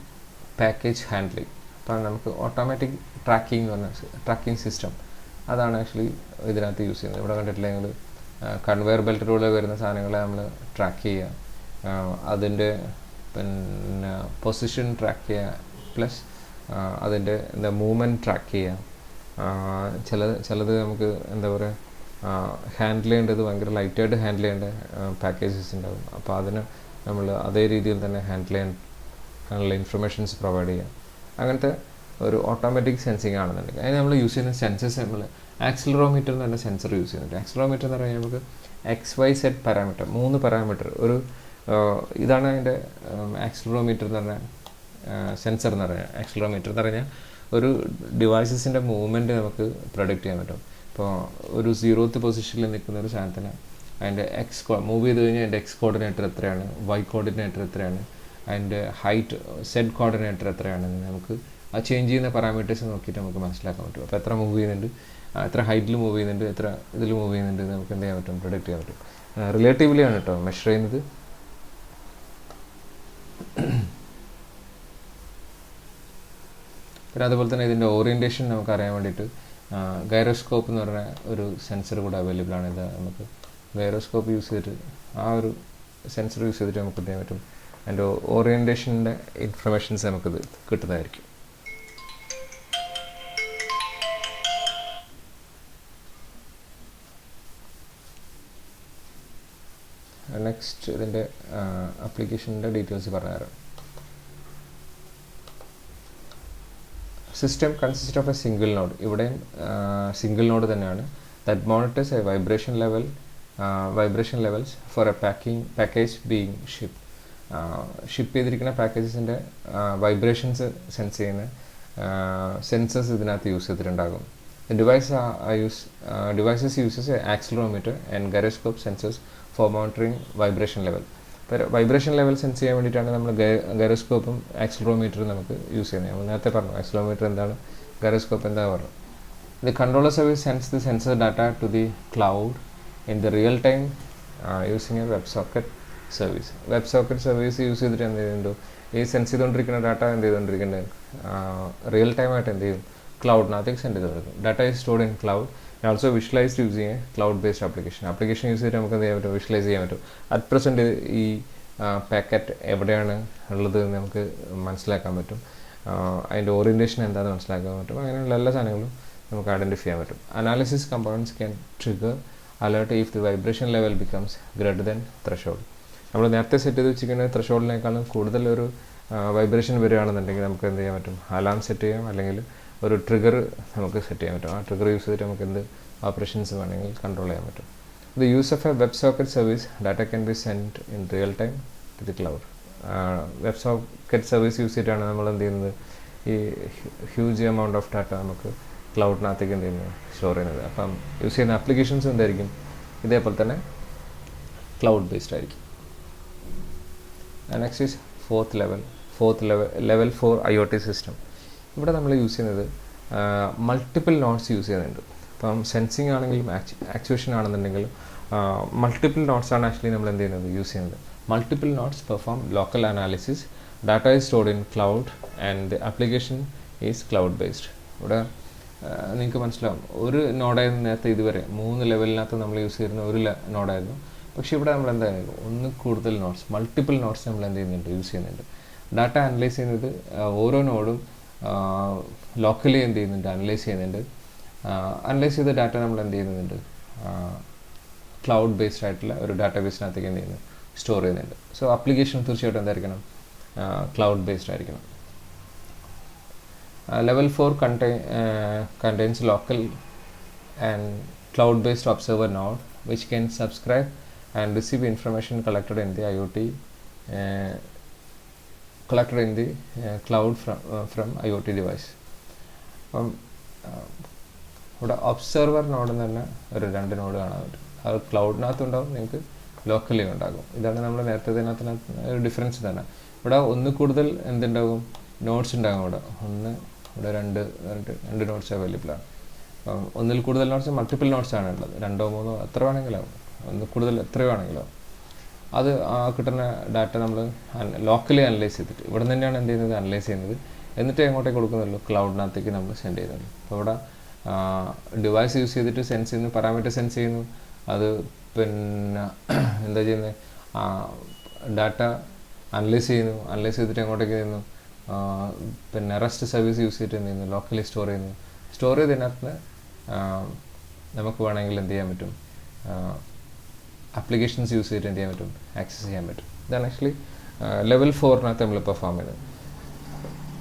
പാക്കേജ് ഹാൻഡ്ലിങ്. അപ്പോൾ നമുക്ക് ഓട്ടോമാറ്റിക് ട്രാക്കിംഗ് എന്ന് പറഞ്ഞാൽ ട്രാക്കിംഗ് സിസ്റ്റം, അതാണ് ആക്ച്വലി ഇതിനകത്ത് യൂസ് ചെയ്യുന്നത്. ഇവിടെ കണ്ടിട്ടില്ല നിങ്ങൾ, കൺവെയർ ബെൽറ്റിലൂടെ വരുന്ന സാധനങ്ങളെ നമ്മൾ ട്രാക്ക് ചെയ്യുക, അതിൻ്റെ പിന്നെ പൊസിഷൻ ട്രാക്ക് ചെയ്യുക, പ്ലസ് അതിൻ്റെ എന്താ മൂവ്മെൻറ്റ് ട്രാക്ക് ചെയ്യുക. ചിലത് നമുക്ക് എന്താ പറയുക, ഹാൻഡിൽ ചെയ്യേണ്ടത് ഭയങ്കര ലൈറ്റായിട്ട് ഹാൻഡിൽ ചെയ്യേണ്ട പാക്കേജസ് ഉണ്ടാകും. അപ്പോൾ അതിന് നമ്മൾ അതേ രീതിയിൽ തന്നെ ഹാൻഡിൽ ചെയ്യാനുള്ള ഇൻഫർമേഷൻസ് പ്രൊവൈഡ് ചെയ്യുക. അങ്ങനത്തെ ഒരു ഓട്ടോമാറ്റിക് സെൻസിങ് ആണെന്നുണ്ടെങ്കിൽ അതിന് നമ്മൾ യൂസ് ചെയ്യുന്ന സെൻസേഴ്സ്, നമ്മൾ ആക്സിലറോമീറ്റർ എന്ന് പറഞ്ഞ സെൻസർ യൂസ് ചെയ്യുന്നുണ്ട്. ആക്സിലറോമീറ്റർ എന്ന് പറഞ്ഞാൽ നമുക്ക് XYZ പാരാമീറ്റർ, 3 പാരാമീറ്റർ, ഒരു ഇതാണ് അതിൻ്റെ ആക്സിലറോമീറ്റർ എന്ന് പറഞ്ഞാൽ സെൻസർ എന്ന് പറഞ്ഞാൽ. ആക്സിലറോമീറ്റർ എന്ന് പറഞ്ഞാൽ ഒരു ഡിവൈസസിൻ്റെ മൂവ്മെൻറ്റ് നമുക്ക് പ്രൊഡിക്റ്റ് ചെയ്യാൻ പറ്റും. ഇപ്പോൾ ഒരു 0th പൊസിഷനിൽ നിൽക്കുന്ന ഒരു സാധനത്തിന് അതിൻ്റെ മൂവ് ചെയ്ത് കഴിഞ്ഞാൽ അതിൻ്റെ X കോർഡിനേറ്റർ എത്രയാണ്, Y കോർഡിനേറ്റർ എത്രയാണ്, അതിൻ്റെ ഹൈറ്റ് Z കോർഡിനേറ്റർ എത്രയാണെന്ന് നമുക്ക് ആ ചേഞ്ച് ചെയ്യുന്ന പാരാമീറ്റേഴ്സ് നോക്കിയിട്ട് നമുക്ക് മനസ്സിലാക്കാൻ പറ്റും. അപ്പോൾ എത്ര മൂവ് ചെയ്യുന്നുണ്ട്, എത്ര ഹൈറ്റിൽ മൂവ് ചെയ്യുന്നുണ്ട്, എത്ര ഇതിൽ മൂവ് ചെയ്യുന്നുണ്ട് നമുക്ക് എന്ത് ചെയ്യാൻ പറ്റും, പ്രൊഡിക്റ്റ് ചെയ്യാൻ പറ്റും. റിലേറ്റീവ്ലി ആണ് കേട്ടോ മെഷർ ചെയ്യുന്നത്. പിന്നെ അതുപോലെ തന്നെ ഇതിൻ്റെ ഓറിയൻറ്റേഷൻ നമുക്ക് അറിയാൻ വേണ്ടിയിട്ട് ഗൈറോസ്കോപ്പ് എന്ന് പറഞ്ഞ ഒരു സെൻസർ കൂടെ അവൈലബിൾ ആണ്. ഇത് നമുക്ക് ഗൈറോസ്കോപ്പ് യൂസ് ചെയ്തിട്ട്, ആ ഒരു സെൻസർ യൂസ് ചെയ്തിട്ട് നമുക്ക് എന്ത് ചെയ്യാൻ പറ്റും, അതിൻ്റെ ഓറിയൻറ്റേഷൻ്റെ ഇൻഫർമേഷൻസ് നമുക്കിത് കിട്ടുന്നതായിരിക്കും. നെക്സ്റ്റ് ഇതിൻ്റെ ആപ്ലിക്കേഷൻ്റെ ഡീറ്റെയിൽസ് പറഞ്ഞുതരാം. System consist of a single node. ഇവിടെയും സിംഗിൾ നോഡ് തന്നെയാണ്. That monitors a vibration levels for a package being ship ചെയ്തിരിക്കുന്ന പാക്കേജസിൻ്റെ വൈബ്രേഷൻസ് സെൻസ് ചെയ്യുന്ന സെൻസേഴ്സ് ഇതിനകത്ത് യൂസ് ചെയ്തിട്ടുണ്ടാകും. Devices uses an accelerometer and gyroscope sensors for monitoring vibration level. Vibration level sense ചെയ്യാൻ വേണ്ടിയിട്ടാണ് നമ്മൾ ഗൈറോസ്കോപ്പും ആക്സിലറോമീറ്ററും നമുക്ക് യൂസ് ചെയ്യുന്നത്. നമ്മൾ നേരത്തെ പറഞ്ഞു ആക്സിലറോമീറ്റർ എന്താണ്, ഗൈറോസ്കോപ്പ് എന്താ പറഞ്ഞു. The controller service sense the sensor data to the cloud in the real time using a web socket service. Web socket service use ചെയ്തിട്ട് എന്ത് ചെയ്യുന്നുണ്ടോ, ഈ സെൻസ് ചെയ്തുകൊണ്ടിരിക്കുന്ന ഡാറ്റ എന്ത് ചെയ്തുകൊണ്ടിരിക്കേണ്ടത്, റിയൽ ടൈമായിട്ട് എന്ത് ചെയ്യും, ക്ലൗഡിനകത്തേക്ക് സെൻഡ് ചെയ്ത് കൊടുക്കും. Data is stored in cloud and also visualized using a cloud based application use ചെയ്തിട്ട് നമുക്ക് എന്ത് ചെയ്യാൻ പറ്റും, വിഷ്വലൈസ് ചെയ്യാൻ പറ്റും. അറ്റ് പ്രസൻറ്റ് ഈ പാക്കറ്റ് എവിടെയാണ് ഉള്ളത് എന്ന് നമുക്ക് മനസ്സിലാക്കാൻ പറ്റും, അതിൻ്റെ ഓറിയൻറ്റേഷൻ എന്താണെന്ന് മനസ്സിലാക്കാൻ പറ്റും. അങ്ങനെയുള്ള എല്ലാ സാധനങ്ങളും നമുക്ക് ഐഡൻറ്റിഫൈ ചെയ്യാൻ പറ്റും. Analysis components can trigger alert if the vibration level becomes greater than threshold. നമ്മൾ നേരത്തെ സെറ്റ് ചെയ്ത് വെച്ചിരിക്കുന്ന ത്രഷോൾഡിനേക്കാളും കൂടുതൽ ഒരു വൈബ്രേഷൻ വരികയാണെന്നുണ്ടെങ്കിൽ നമുക്ക് എന്ത് ചെയ്യാൻ പറ്റും, അലാം സെറ്റ് ചെയ്യാം, അല്ലെങ്കിൽ ഒരു ട്രിഗർ നമുക്ക് സെറ്റ് ചെയ്യാൻ പറ്റും. ആ ട്രിഗർ യൂസ് ചെയ്തിട്ട് നമുക്ക് എന്ത് ഓപ്പറേഷൻസ് വേണമെങ്കിൽ കൺട്രോൾ ചെയ്യാൻ പറ്റും. The use of a web socket service data can be send in real time to the cloud. Web socket service use ചെയ്തിട്ടാണ് നമ്മൾ എന്ത് ചെയ്യുന്നത്, ഈ ഹ്യൂജ് എമൗണ്ട് ഓഫ് ഡാറ്റ നമുക്ക് ക്ലൗഡിനകത്തേക്ക് എന്ത് ചെയ്യുന്നത്, സ്റ്റോർ ചെയ്യുന്നത്. അപ്പം യൂസ് ചെയ്യുന്ന ആപ്ലിക്കേഷൻസ് എന്തായിരിക്കും, ഇതേപോലെ തന്നെ ക്ലൗഡ് ബേസ്ഡ് ആയിരിക്കും. Next is level 4 IoT system. ഇവിടെ നമ്മൾ യൂസ് ചെയ്യുന്നത് മൾട്ടിപ്പിൾ നോട്ട്സ് യൂസ് ചെയ്യുന്നുണ്ട്. ഇപ്പം സെൻസിങ് ആണെങ്കിലും ആക്ച്വേഷൻ ആണെന്നുണ്ടെങ്കിലും മൾട്ടിപ്പിൾ നോട്ട്സാണ് ആക്ച്വലി നമ്മൾ എന്ത് ചെയ്യുന്നത്, യൂസ് ചെയ്യുന്നത്. Multiple notes perform local analysis, data is stored in cloud and the application is cloud based. ഇവിടെ നിങ്ങൾക്ക് മനസ്സിലാവും, ഒരു നോഡായിരുന്നു നേരത്തെ ഇതുവരെ 3 ലെവലിനകത്ത് നമ്മൾ യൂസ് ചെയ്യുന്ന ഒരു നോഡായിരുന്നു. പക്ഷേ ഇവിടെ നമ്മൾ എന്തായാലും ഒന്ന് കൂടുതൽ നോട്ട്സ്, മൾട്ടിപ്പിൾ നോട്ട്സ് നമ്മൾ എന്ത് ചെയ്യുന്നുണ്ട്, യൂസ് ചെയ്യുന്നുണ്ട്. ഡാറ്റ അനലൈസ് ചെയ്യുന്നത് ഓരോ നോഡും ലോക്കലി എന്ത് ചെയ്യുന്നുണ്ട്, അനലൈസ് ചെയ്യുന്നുണ്ട്. അനലൈസ് ചെയ്ത ഡാറ്റ നമ്മൾ എന്ത് ചെയ്യുന്നുണ്ട്, ക്ലൗഡ് ബേസ്ഡ് ആയിട്ടുള്ള ഒരു ഡാറ്റാ ബേസിനകത്തേക്ക് എന്ത് ചെയ്യുന്നു, സ്റ്റോർ ചെയ്യുന്നുണ്ട്. സോ ആപ്ലിക്കേഷൻ തീർച്ചയായിട്ടും എന്തായിരിക്കണം, ക്ലൗഡ് ബേസ്ഡ് ആയിരിക്കണം. Level 4 contains local and cloud-based observer node which can subscribe and receive information collected in the IoT collected in the cloud from IoT device. അപ്പം ഇവിടെ ഒബ്സർവർ നോഡ് എന്ന് പറഞ്ഞാൽ ഒരു 2 node കാണാൻ പറ്റും. അത് ക്ലൗഡിനകത്ത് ഉണ്ടാവും, നിങ്ങൾക്ക് ലോക്കലി ഉണ്ടാകും. ഇതാണ് നമ്മൾ നേരത്തെ ഇതിനകത്ത് ഒരു ഡിഫറൻസ് തന്നെ. ഇവിടെ ഒന്ന് കൂടുതൽ എന്തുണ്ടാകും, നോട്ട്സ് ഉണ്ടാകും. ഇവിടെ രണ്ട് നോട്ട്സ് അവൈലബിൾ ആണ്. അപ്പം ഒന്നിൽ കൂടുതൽ നോട്ട്സ്, മൾട്ടിപ്പിൾ നോട്ട്സ് ആണ് ഉള്ളത്. 2 3 എത്ര വേണമെങ്കിലും, ഒന്ന് കൂടുതൽ എത്ര വേണമെങ്കിലും അത് കിട്ടുന്ന ഡാറ്റ നമ്മൾ ലോക്കലി അനലൈസ് ചെയ്തിട്ട് ഇവിടെ നിന്ന് തന്നെയാണ് എന്ത് ചെയ്യുന്നത്, അനലൈസ് ചെയ്യുന്നത്. എന്നിട്ട് എങ്ങോട്ടേക്ക് കൊടുക്കുന്നുള്ളൂ, ക്ലൗഡിനകത്തേക്ക് നമ്മൾ സെൻഡ് ചെയ്യുന്നുള്ളൂ. അപ്പോൾ ഇവിടെ ഡിവൈസ് യൂസ് ചെയ്തിട്ട് സെൻസ് ചെയ്യുന്നു, പാരാമീറ്റർ സെൻസ് ചെയ്യുന്നു. അത് പിന്നെ എന്താ ചെയ്യുന്നത്, ഡാറ്റ അനലൈസ് ചെയ്യുന്നു. അനലൈസ് ചെയ്തിട്ട് എങ്ങോട്ടേക്ക് ചെയ്യുന്നു, പിന്നെ റെസ്റ്റ് സർവീസ് യൂസ് ചെയ്തിട്ട് എന്ത് ചെയ്യുന്നു, ലോക്കലി സ്റ്റോർ ചെയ്യുന്നു. സ്റ്റോർ ചെയ്തതിനകത്ത് നമുക്ക് വേണമെങ്കിൽ എന്ത് ചെയ്യാൻ പറ്റും, ആപ്ലിക്കേഷൻസ് യൂസ് ചെയ്തിട്ട് എന്ത് ചെയ്യാൻ പറ്റും, ആക്സസ് ചെയ്യാൻ പറ്റും. ഇതാണ് ആക്ച്വലി ലെവൽ 4 നമ്മൾ പെർഫോം ചെയ്യുന്നത്.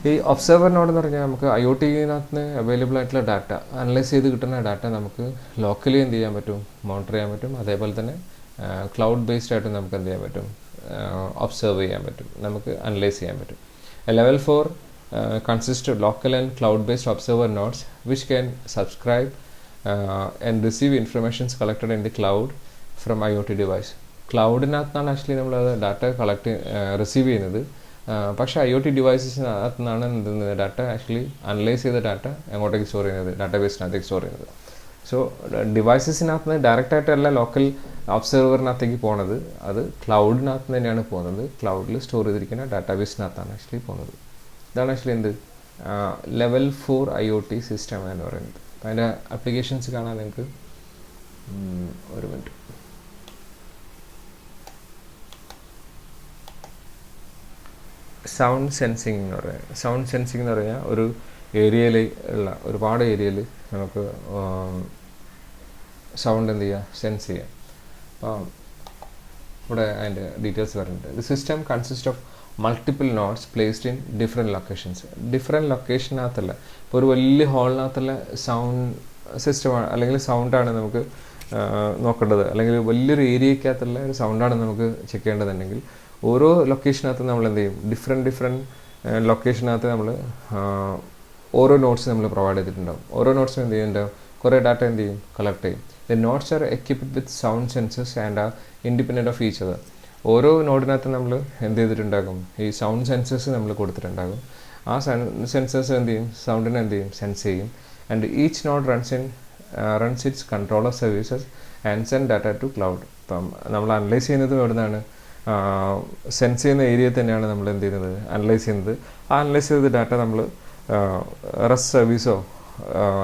ഈ ഒബ്സർവർ നോഡ് എന്ന് പറഞ്ഞാൽ നമുക്ക് IoT-നകത്ത് അവൈലബിൾ ആയിട്ടുള്ള ഡാറ്റ, അനലൈസ് ചെയ്ത് കിട്ടുന്ന ഡാറ്റ നമുക്ക് ലോക്കലി എന്ത് ചെയ്യാൻ പറ്റും, മോണിറ്റർ ചെയ്യാൻ പറ്റും. അതേപോലെ തന്നെ ക്ലൗഡ് ബേസ്ഡ് ആയിട്ട് നമുക്ക് എന്ത് ചെയ്യാൻ പറ്റും, ഒബ്സർവ് ചെയ്യാൻ പറ്റും, നമുക്ക് അനലൈസ് ചെയ്യാൻ പറ്റും. Level 4 consists of local and cloud-based observer nodes which can subscribe and receive information collected in the cloud from IoT device. ക്ലൗഡിനകത്താണ് ആക്ച്വലി നമ്മൾ ഡാറ്റ റിസീവ് ചെയ്യുന്നത്. പക്ഷേ IoT ഡിവൈസസിനകത്തുനിന്നാണ് എന്ത് ഡാറ്റ ആക്ച്വലി അനലൈസ് ചെയ്ത ഡാറ്റ എങ്ങോട്ടേക്ക് സ്റ്റോർ ചെയ്യുന്നത്, ഡാറ്റാബേസിനകത്തേക്ക് സ്റ്റോർ ചെയ്യുന്നത്. സോ ഡിവൈസസിനകത്ത് നിന്ന് ഡയറക്റ്റായിട്ടല്ല ലോക്കൽ ഒബ്സർവറിനകത്തേക്ക് പോകുന്നത്, അത് ക്ലൗഡിനകത്ത് തന്നെയാണ് പോകുന്നത്. ക്ലൗഡിൽ സ്റ്റോർ ചെയ്തിരിക്കുന്ന ഡാറ്റാബേസിനകത്താണ് ആക്ച്വലി പോകുന്നത്. ഇതാണ് ആക്ച്വലി എന്ത് ലെവൽ 4 IoT സിസ്റ്റം എന്ന് പറയുന്നത്. അപ്പോൾ അതിൻ്റെ ആപ്ലിക്കേഷൻസ് കാണാൻ നിങ്ങൾക്ക് ഒരു മിനിറ്റ്. സൗണ്ട് സെൻസിങ് എന്ന് പറയുന്നത്, സൗണ്ട് സെൻസിങ് എന്ന് പറഞ്ഞാൽ ഒരു ഏരിയയിൽ ഉള്ള ഒരുപാട് ഏരിയയിൽ നമുക്ക് സൗണ്ട് എന്ത് ചെയ്യുക, സെൻസ് ചെയ്യുക. അപ്പോൾ ഇവിടെ അതിൻ്റെ ഡീറ്റെയിൽസ് പറയുന്നുണ്ട്. The system consist of multiple nodes placed in different locations. Different ലൊക്കേഷനകത്തുള്ള, ഇപ്പോൾ ഒരു വലിയ ഹാളിനകത്തുള്ള സൗണ്ട് സിസ്റ്റമാണ് അല്ലെങ്കിൽ സൗണ്ടാണ് നമുക്ക് നോക്കേണ്ടത്, അല്ലെങ്കിൽ വലിയൊരു ഏരിയക്കകത്തുള്ള ഒരു സൗണ്ടാണ് നമുക്ക് ചെക്ക് ചെയ്യേണ്ടതുണ്ടെങ്കിൽ ഓരോ ലൊക്കേഷനകത്ത് നമ്മൾ എന്ത് ചെയ്യും, ഡിഫറെൻറ്റ് ലൊക്കേഷനകത്ത് നമ്മൾ ഓരോ നോട്ട്സ് നമ്മൾ പ്രൊവൈഡ് ചെയ്തിട്ടുണ്ടാവും. ഓരോ നോട്ട്സും എന്ത് ചെയ്യുന്നുണ്ടാവും, കുറേ ഡാറ്റ എന്ത് ചെയ്യും, കളക്ട് ചെയ്യും. The nodes are equipped with sound sensors and are independent of each other. ഓരോ നോഡിനകത്ത് നമ്മൾ എന്ത് ചെയ്തിട്ടുണ്ടാകും, ഈ സൗണ്ട് സെൻസേഴ്സ് നമ്മൾ കൊടുത്തിട്ടുണ്ടാകും. ആ സെൻസേഴ്സ് എന്ത് ചെയ്യും, സൗണ്ടിനെ എന്ത് ചെയ്യും, സെൻസ് ചെയ്യും. And each node runs its controller services and send data to cloud. ഇപ്പം നമ്മൾ അനലൈസ് ചെയ്യുന്നതും എവിടെ നിന്നാണ്, സെൻസ് ചെയ്യുന്ന ഏരിയ തന്നെയാണ് നമ്മൾ എന്ത് ചെയ്യുന്നത്, അനലൈസ് ചെയ്യുന്നത്. ആ അനലൈസ് ചെയ്ത ഡാറ്റ നമ്മൾ റെസ്റ്റ് സർവീസോ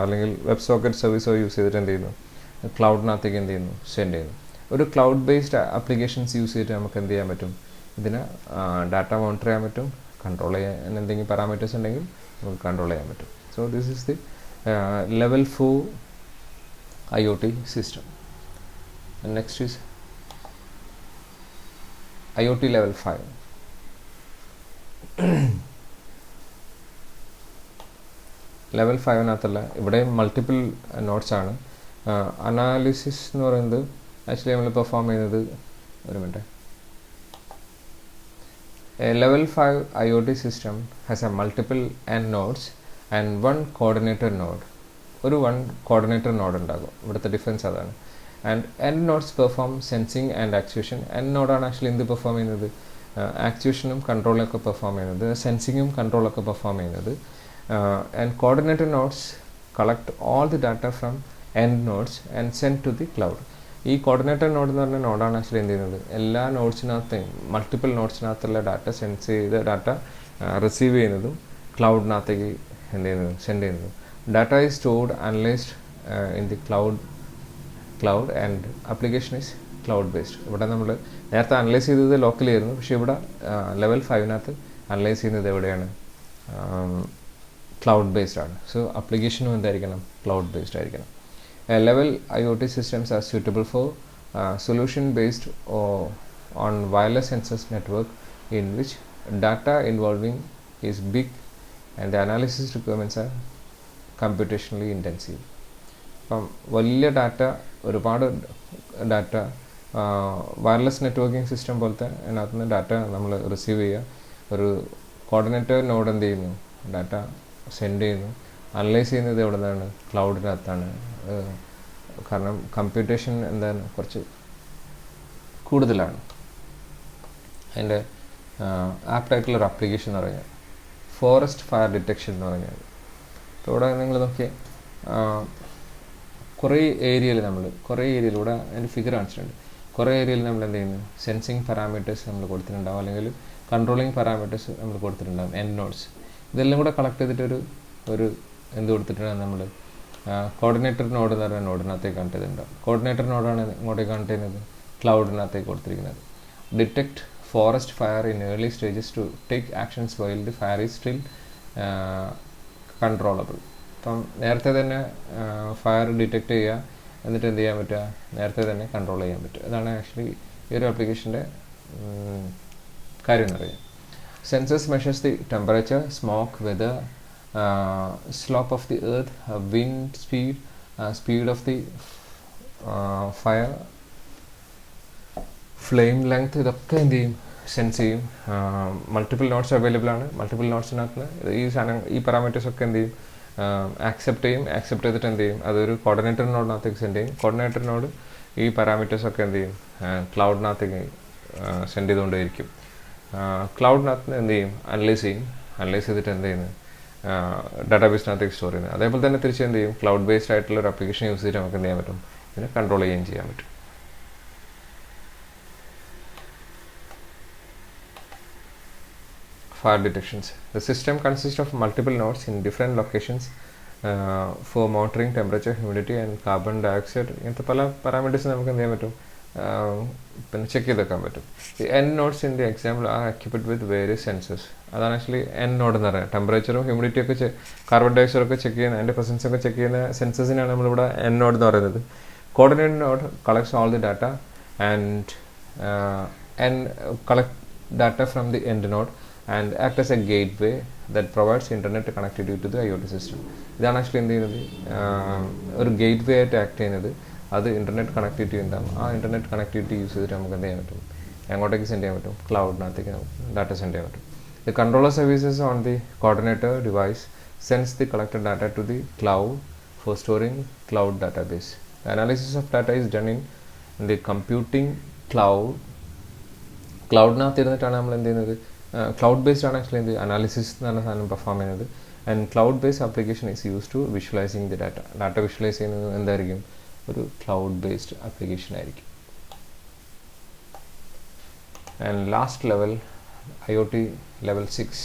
അല്ലെങ്കിൽ വെബ് സോക്കറ്റ് സർവീസോ യൂസ് ചെയ്തിട്ട് എന്ത് ചെയ്യുന്നു, ക്ലൗഡിനകത്തേക്ക് എന്ത് ചെയ്യുന്നു, സെൻഡ് ചെയ്യുന്നു. ഒരു ക്ലൗഡ് ബേസ്ഡ് ആപ്ലിക്കേഷൻസ് യൂസ് ചെയ്തിട്ട് നമുക്ക് എന്ത് ചെയ്യാൻ പറ്റും, ഇതിനെ ഡാറ്റ മോണിറ്റർ ചെയ്യാൻ പറ്റും, കൺട്രോൾ ചെയ്യാൻ എന്തെങ്കിലും പാരാമീറ്റേഴ്സ് ഉണ്ടെങ്കിൽ നമുക്ക് കൺട്രോൾ ചെയ്യാൻ പറ്റും. So this is the level 4 IoT system. And next is IoT level 5. Level 5-നകത്തല്ല, ഇവിടെ മൾട്ടിപ്പിൾ നോട്ട്സ് ആണ്. അനാലിസിസ് എന്ന് പറയുന്നത് ആക്ച്വലി നമ്മൾ പെർഫോം ചെയ്യുന്നത്, ഒരു minute. A level 5 IoT system has a multiple N nodes and one coordinator node. ഒരു 1 coordinator node ഉണ്ടാകും. ഇവിടുത്തെ ഡിഫറൻസ് അതാണ്. And N nodes perform sensing and actuation. N നോഡാണ് ആക്ച്വലി എന്ത് പെർഫോം ചെയ്യുന്നത്, ആക്ച്വേഷനും കൺട്രോളൊക്കെ പെർഫോം ചെയ്യുന്നത്, സെൻസിങ്ങും കൺട്രോളൊക്കെ പെർഫോം ചെയ്യുന്നത്. And coordinator nodes collect all the data from N nodes and send to the cloud. ഈ കോർഡിനേറ്റർ നോഡ് എന്ന് പറഞ്ഞ നോഡാണ് ആക്ച്വലി എന്ത് ചെയ്യുന്നത്, എല്ലാ നോട്ട്സിനകത്തെയും മൾട്ടിപ്പിൾ നോട്ട്സിനകത്തുള്ള ഡാറ്റ സെൻസ് ചെയ്ത് ഡാറ്റ റിസീവ് ചെയ്യുന്നതും ക്ലൗഡിനകത്തേക്ക് എന്ത് ചെയ്യുന്നതും സെൻഡ് ചെയ്യുന്നതും. Data is stored analysed in the cloud and application is cloud based. ഇവിടെ നമ്മൾ നേരത്തെ അനലൈസ് ചെയ്തത് ലോക്കലി ആയിരുന്നു, പക്ഷേ ഇവിടെ ലെവൽ 5-നകത്ത് അനലൈസ് ചെയ്യുന്നത് എവിടെയാണ്, ക്ലൗഡ് ബേസ്ഡ് ആണ്. സോ ആപ്ലിക്കേഷനും എന്തായിരിക്കണം, ക്ലൗഡ് ബേസ്ഡ് ആയിരിക്കണം. Level IoT systems are suitable for solution based on wireless sensors network in which data involving is big and the analysis requirements are computationally intensive. അപ്പം വലിയ data, ഒരുപാട് data wireless networking system പോലത്തെ അതിനകത്ത് നിന്ന് data നമ്മൾ receive ചെയ്യുക. ഒരു coordinator node എന്ത് ചെയ്യുന്നു, ഡാറ്റ സെൻഡ് ചെയ്യുന്നു. അനലൈസ് ചെയ്യുന്നത് എവിടെ നിന്നാണ്, ക്ലൗഡിനകത്താണ്. കാരണം കമ്പ്യൂട്ടേഷൻ എന്താണ് കുറച്ച് കൂടുതലാണ്. അതിൻ്റെ ആപ്റ്റായിട്ടുള്ളൊരു ആപ്ലിക്കേഷൻ എന്ന് പറഞ്ഞാൽ ഫോറസ്റ്റ് ഫയർ ഡിറ്റക്ഷൻ എന്ന് പറഞ്ഞാൽ. അപ്പോൾ ഇവിടെ നിങ്ങൾ നോക്കിയാൽ കുറേ ഏരിയയിൽ ഇവിടെ അതിൻ്റെ ഫിഗർ കാണിച്ചിട്ടുണ്ട്. കുറേ ഏരിയയിൽ നമ്മൾ എന്ത് ചെയ്യുന്നു, സെൻസിങ് പാരാമീറ്റേഴ്സ് നമ്മൾ കൊടുത്തിട്ടുണ്ടാവും, അല്ലെങ്കിൽ കൺട്രോളിങ് പാരാമീറ്റേഴ്സ് നമ്മൾ കൊടുത്തിട്ടുണ്ടാകും, എൻഡ് നോഡ്സ്. ഇതെല്ലാം കൂടെ കളക്ട് ചെയ്തിട്ട് ഒരു എന്ത് കൊടുത്തിട്ടുണ്ടാകും, നമ്മൾ കോർഡിനേറ്റർ നോഡ് എന്ന് പറയുന്ന നോഡിനകത്തേക്ക് കണക്ട് ചെയ്തിട്ടുണ്ടാകും. കോർഡിനേറ്റർ നോഡാണ് ഇങ്ങോട്ടേക്ക് കണക്ട് ചെയ്യുന്നത്, ക്ലൗഡിനകത്തേക്ക് കൊടുത്തിരിക്കുന്നത്. Detect forest fire in early stages to take actions while the fire is still controllable. അപ്പം നേരത്തെ തന്നെ ഫയർ ഡിറ്റക്റ്റ് ചെയ്യുക, എന്നിട്ട് എന്ത് ചെയ്യാൻ പറ്റുക, നേരത്തെ തന്നെ കൺട്രോൾ ചെയ്യാൻ പറ്റും. അതാണ് ആക്ച്വലി ഈ ഒരു ആപ്ലിക്കേഷൻ്റെ കാര്യം എന്ന് പറയുന്നത്. Sensors measures the temperature, smoke, weather, slope of the earth, wind speed, speed of the fire, flame length, ഇതൊക്കെ എന്ത് ചെയ്യും, സെൻസ് ചെയ്യും. മൾട്ടിപ്പിൾ നോട്ട്സ് അവൈലബിൾ ആണ്. മൾട്ടിപ്പിൾ നോട്ട്സിനകത്ത് ഈ പാരാമീറ്റേഴ്സൊക്കെ എന്ത് ചെയ്യും, ആക്സെപ്റ്റ് ചെയ്തിട്ട് എന്ത് ചെയ്യും, അതൊരു കോർഡിനേറ്റർ നോഡിനകത്തേക്ക് സെൻഡ് ചെയ്യും. കോർഡിനേറ്റർ നോഡ് ഈ പാരാമീറ്റേഴ്സൊക്കെ എന്ത് ചെയ്യും, ക്ലൗഡിനകത്തേക്ക് സെൻഡ് ചെയ്തുകൊണ്ടേയിരിക്കും. ക്ലൗഡിനകത്ത് എന്ത് ചെയ്യും, അനലൈസ് ചെയ്തിട്ട് എന്ത് ചെയ്യുന്നത്, ഡാറ്റാബേസിനകത്തേക്ക് സ്റ്റോർ ചെയ്യുന്നത്. അതേപോലെ തന്നെ തിരിച്ച് എന്ത് ചെയ്യും, ക്ലൗഡ് ബേസ്ഡ് ആയിട്ടുള്ള ഒരു ആപ്ലിക്കേഷൻ യൂസ് ചെയ്തിട്ട് നമുക്ക് എന്ത് ചെയ്യാൻ പറ്റും, ഇതിനെ കൺട്രോൾ ചെയ്യാൻ പറ്റും. Fire detections. The system consists of multiple nodes in different locations for monitoring temperature, humidity and carbon dioxide. ഇങ്ങനത്തെ പല പാരാമീറ്റേഴ്സ് നമുക്ക് എന്ത് ചെയ്യാൻ പറ്റും, പിന്നെ ചെക്ക് ചെയ്തെക്കാൻ പറ്റും. The end nodes in the example are equipped with various sensors. അതാണ് actually end node എന്ന് പറയുന്നത്. ടെമ്പറേച്ചറും ഹ്യൂമിഡിറ്റി ഒക്കെ കാർബൺ ഡയോക്സൈഡ് ഒക്കെ ചെക്ക് ചെയ്യുന്ന, അതിൻ്റെ പ്രസൻസ് ഒക്കെ ചെക്ക് ചെയ്യുന്ന സെൻസേഴ്സിനാണ് നമ്മളിവിടെ end node എന്ന് പറയുന്നത്. Coordinate node collects all the data and collect data from the end node and act as a gateway that provides internet connectivity to the IoT system. ഇതാണ് actually എന്ത് ചെയ്യുന്നത്, ഒരു gate വേ ആയിട്ട് act ചെയ്യുന്നത്. അത് internet connectivity ഉണ്ടാകും. ആ internet connectivity use ചെയ്തിട്ട് നമുക്ക് എന്ത് ചെയ്യാൻ പറ്റും, എങ്ങോട്ടേക്ക് സെൻഡ് ചെയ്യാൻ പറ്റും, ക്ലൗഡിനകത്തേക്ക് ഡാറ്റ സെൻഡ് ചെയ്യാൻ പറ്റും. The controller services on the coordinator device sends the collected data to the cloud for storing cloud database. The analysis of data is done in the computing cloud. ക്ലൗഡിനകത്ത് ഇരുന്നിട്ടാണ് നമ്മൾ എന്ത് ചെയ്യുന്നത്, cloud based ആണ് actually എന്ത് analysis എന്ന് പറഞ്ഞ സാധനം perform ചെയ്യുന്നത്. And cloud based application is use to visualising the data visualise ചെയ്യുന്നത് എന്തായിരിക്കും, ഒരു ക്ലൗഡ് ബേസ്ഡ് ആപ്ലിക്കേഷൻ ആയിരിക്കും. And last level IoT level 6.